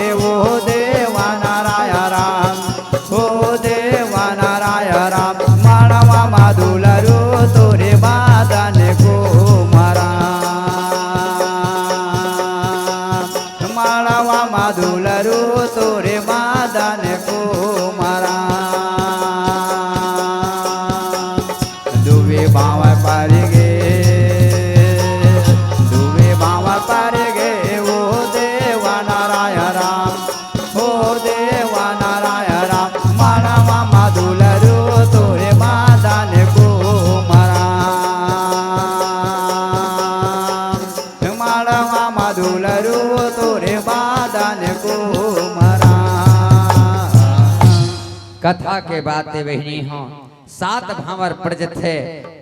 माळवा माधुलरू तोरे मादन कुमारा दुबे बाव पर गे दुबे बाव पर गे वो देवा नारायण राम ओ देवा नारायण राम माळवा माधुलरू तोरे मादन कुमारा माळवा माधुलरू तोरे मादन कुमारा। कथा के बातें बहनी हो 7 भावर प्रजत है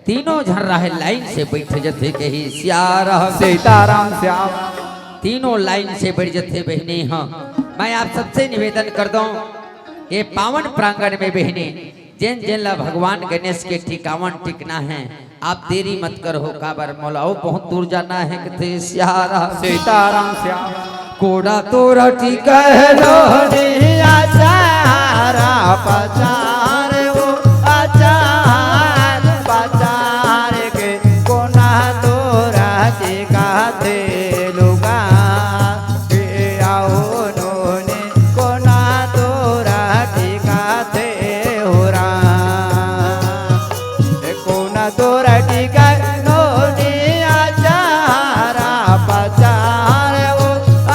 तीनों झर रहे लाइन से बैठ जथे कही सियारा सीताराम श्याम तीनों लाइन से बैठ जथे बहनी हो। मैं आप सबसे निवेदन कर दूं ये पावन प्रांगण में बहनी जिन जिन ला भगवान गणेश के टिकावन टिकना है आप देरी मत करो काबर मोलाओ बहुत दूर जाना है कथे सियारा सीताराम श्याम कोड़ा तोरा टिका आचारा पचार वो आचार पचार के कोना तोरा टिकाते लुगा के आओ नोने कोना तोरा टिकाते होरा कोना तोरा टिका नोने आचारा पचार वो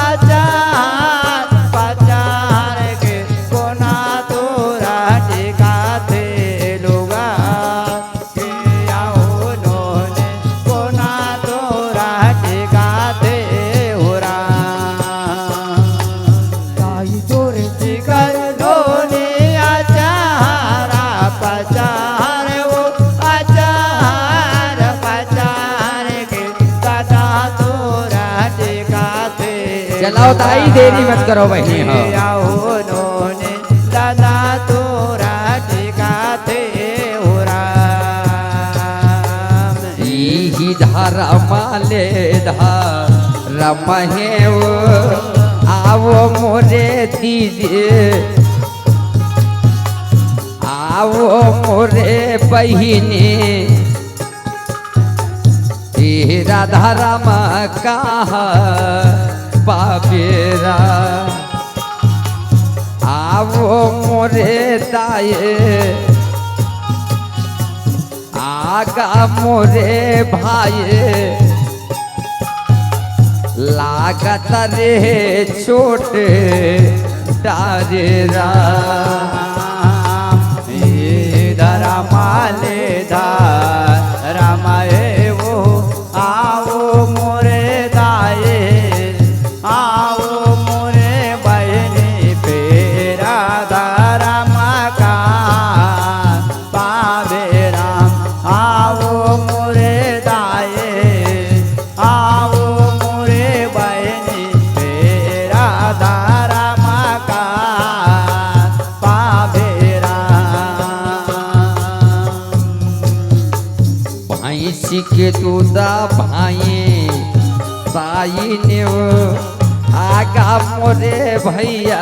आचार पचार के कोना तोरा टिकाते लुगा के आओ नोने कोना तोरा टिकाते होरा ताई तोरे टिका नोने आचारा पचार वो आचार पचार के दादा तोरा टिकाते चलाओ ताई देरी मत करो बहनी हो आओ नोने दादा तोरा टिकाते होरा ही धारा माले धारा महेव आवो मोरे दीदी आवो मोरे बहिनी तेरा धारा मा कहा बाबेरा आवो मोरे दाए आगा मोरे भाई लागत रे छोटे डारेरा धरा माले धारा माए वो आओ मोरे दाए आओ मोरे बहनी पेरा धारा मका पावे राम आओ मोरे दाए आओ मोरे बहनी पेरा धारा मका पावे राम भैंसी के दूधा भाई साई ने आगा मोरे भैया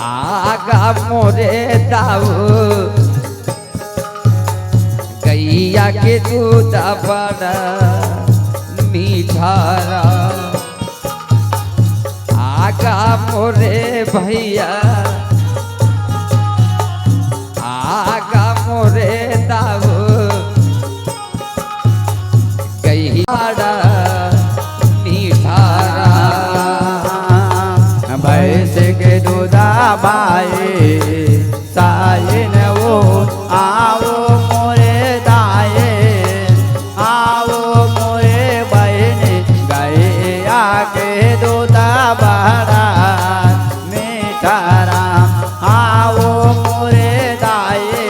आगा मोरे दाऊ गैया के दूध बड़ा मीठारा आगा मोरे भैया आगा मोरे दाऊ गैया मीठारा भैंस के दूधा भाई साइन वो आओ मोरे दाए आओ मोरे बहनी गैया के दूधा बड़ा मीठा राम आओ मोरे दाए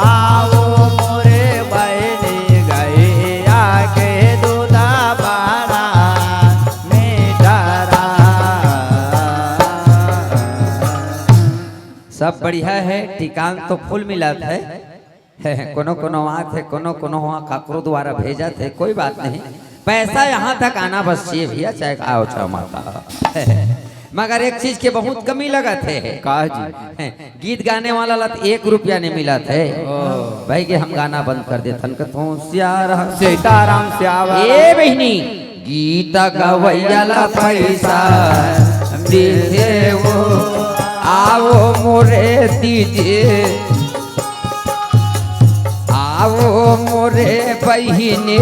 आओ मोरे बहनी गैया के दूधा बड़ा मीठा राम सब बढ़िया है टिकान तो फुल मिलत है कोनो कोनो वहाँ थे कोनो कोनो वहाँ काकरो द्वारा भेजा थे कोई बात नहीं पैसा यहाँ तक आना बस चाहिए भैया चाहे आओ चाहे माता मगर एक चीज के बहुत कमी लगा थे कहा जी गीत गाने वाला लत 1 रुपया नहीं मिला थे भाई के हम गाना बंद कर देथन सीताराम सीताराम श्यावा ए बहनी गीत गवैया पैसा दीजिए वो आओ मोरे दीजिए आओ मोरे बहिने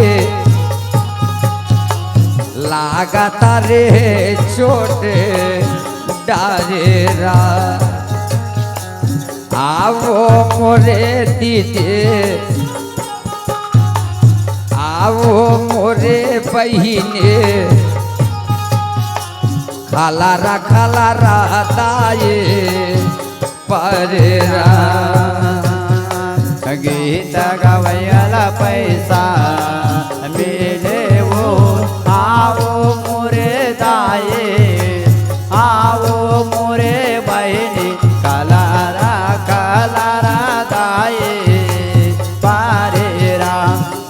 लागता रे छोटे डारेरा आओ मोरे दीजिए आओ मोरे बहिने खाला दाए परेरा गीत गवैया पैसा मिले वो आओ मोरे दाए आओ मोरे बहनी कलारा दाए पारेरा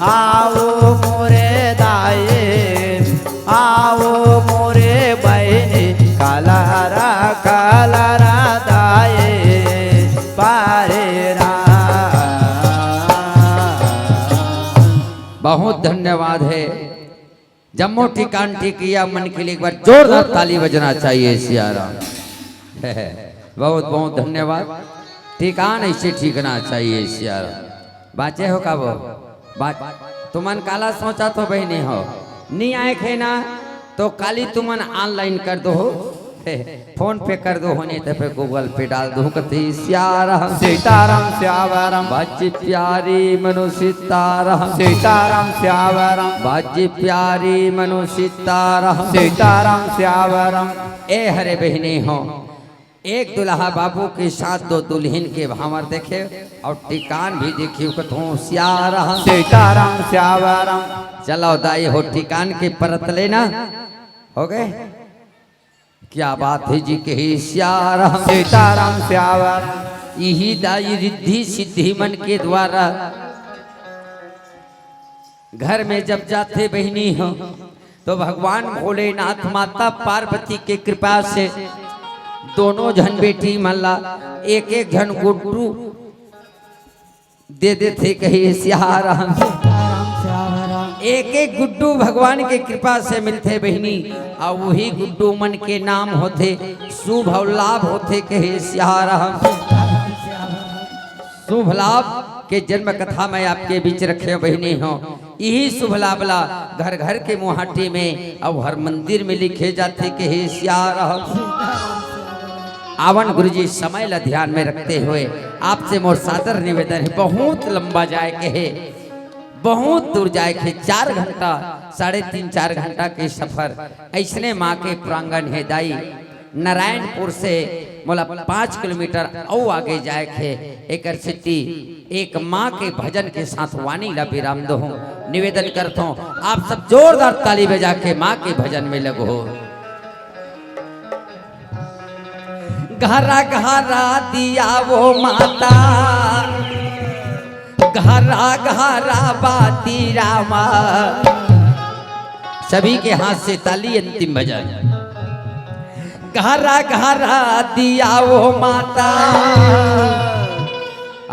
आओ मोरे दाए आओ मोरे बहनी कलारा दाए पारेरा। बहुत धन्यवाद है। जम्मू ठिकान टिकिया मन के लिए एक बार जोरदार ताली बजना चाहिए सियाराम। बहुत बहुत धन्यवाद। ठिकान ऐसे ठिकना चाहिए सियाराम। बाचे हो का वो बात तुमन काला सोचा तो बहनी हो नहीं आए थे ना तो काली तुमन ऑनलाइन कर दो फोन पे कर दो होने तो पे गूगल पे डाल दो कति सियाराम सीताराम श्यावरम बाजी प्यारी मनु सीताराम सीताराम श्यावरम बाजी प्यारी मनु सीताराम सीताराम श्यावरम। ए हरे बहने हो एक दुल्हा बाबू के साथ दो दुल्हन के भावर देखे और टिकान भी देखियो कथो सियाराम सीताराम श्यावरम। चलो दाई हो टिकान के परत लेना हो गए। क्या बात है जी के सियाराम सीताराम श्यावरम। यही दाई रिद्धि सिद्धि मन के द्वारा घर में जब जाते बहनी हो तो भगवान भोलेनाथ माता पार्वती के कृपा से दोनों जन बेटी मल्ला एक एक जन गुड्डू दे देते कही सियाराम एक एक गुड्डू भगवान के कृपा से मिलते बहनी और वही गुड्डू मन के नाम होते शुभ और लाभ होते कहे सियाराम। शुभ लाभ के जन्म कथा में आपके बीच रखे बहनी हो। यही शुभ लाभ ला घर घर के मुहाटी में और हर मंदिर में लिखे जाते कहे सियाराम। आवन गुरु जी समय ला ध्यान में रखते हुए आपसे मोर सादर निवेदन है बहुत लंबा जाए के है बहुत दूर जाए के 4 घंटा 3.5-4 घंटा के सफर ऐसने माँ के प्रांगण है दाई नारायणपुर से मोला 5 किलोमीटर और आगे जाए के एक सिटी एक माँ के भजन के साथ वाणी ला विराम दो निवेदन करता हूँ आप सब जोरदार ताली बजा के माँ के भजन में लगो। घरा घरा दिया वो माता घरा घरा बाती रामा। सभी के हाथ से ताली अंतिम भजन। घरा घरा दिया वो माता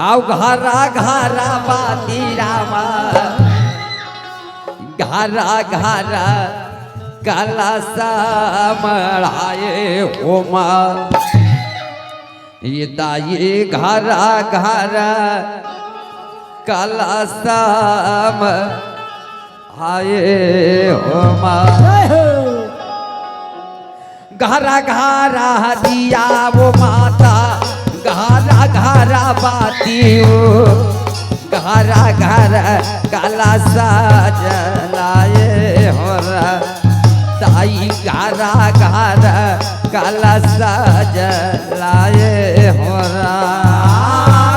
आओ घरा घरा बाती रामा। घरा घरा कलसा मढ़ाए हो माँ ये दाई घरा घरा कलसम आए हो माँ। घरा घरा दिया वो माता घरा घरा बाती हो घरा घरा कलसा जलाए हो दाई घरा घरा कलसा जलाए हो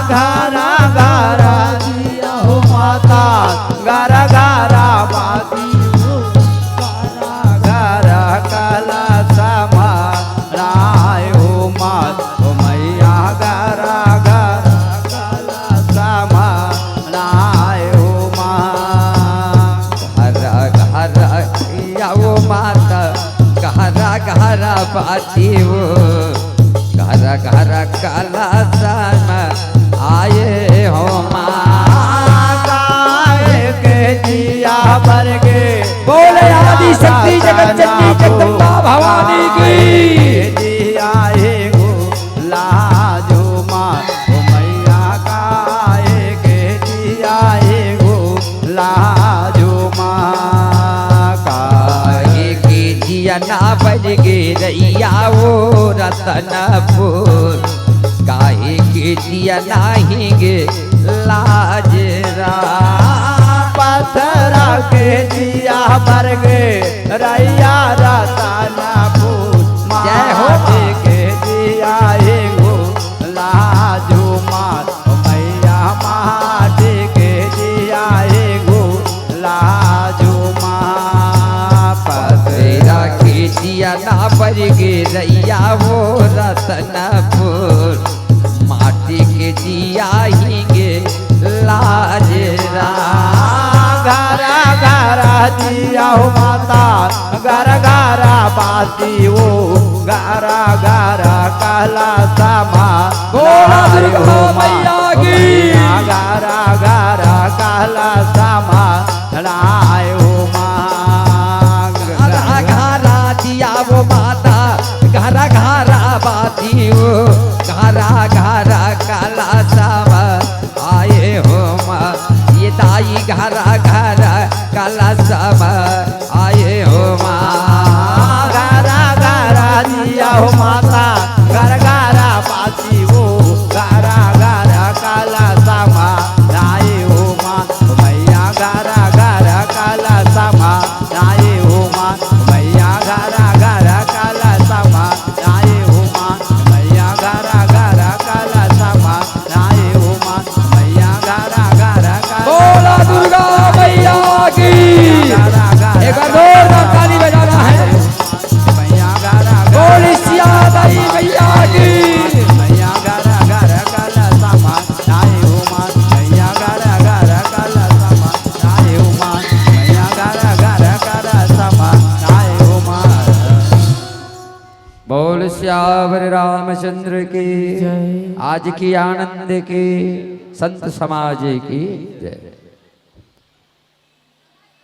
घरा घरा दिया हो माता घरा घरा बाती घरा घरा कला समा राय हो मात हो मैया घरा घरा कला समा राय हो माँ। घरा घरा दिया वो माता घरा घरा बाती हो घरा घरा काला सन आए हो माँ। के जिया भर के बोले आदि दिया ना बज गे रैया वो रतनपुर काहे के दिया नाही गे लाजरा पथरा के दिया बर गे रैया रतनपुर जय हो माटी के दिया हे गो लाजू मार मैया माटी के दिया हे गो लाजू मार तेरा के दिया ना बज गे रैया वो रतनपुर माटी के दिया ही गे लाजरा घरा घरा दिया हो माता घर घरा बाती हो घरा घरा काला सामा बोला दुर्गा मैया की। घरा घरा काला सामा लाए हो माँ घरा घरा दिया वो माता घरा घरा बाती हो घरा घरा काला सावा आए हो माँ ये दाई घरा घरा काला सावा आए हो माँ घरा घरा दिया हो माता घर घरा बाती हो घरा घरा काला सामा लाए हो माँ मैया घरा घरा काला सामा लाए हो माँ मैया घरा घरा काला सामा लाए हो माँ मैया घरा घरा काला सामा लाए हो माँ मैया घरा घरा बोला दुर्गा मैया की। एक बार जोरदार ताली बजाना है। मैया घरा बोली सिया दाई मैया की। मैया घरा घरा काला सामा लाए हो माँ मैया घरा घरा काला सामा लाए हो माँ मैया घरा घरा काला सामा लाए हो माँ बोल श्यावर रामचंद्र की आज की आनंद की संत समाज की जय।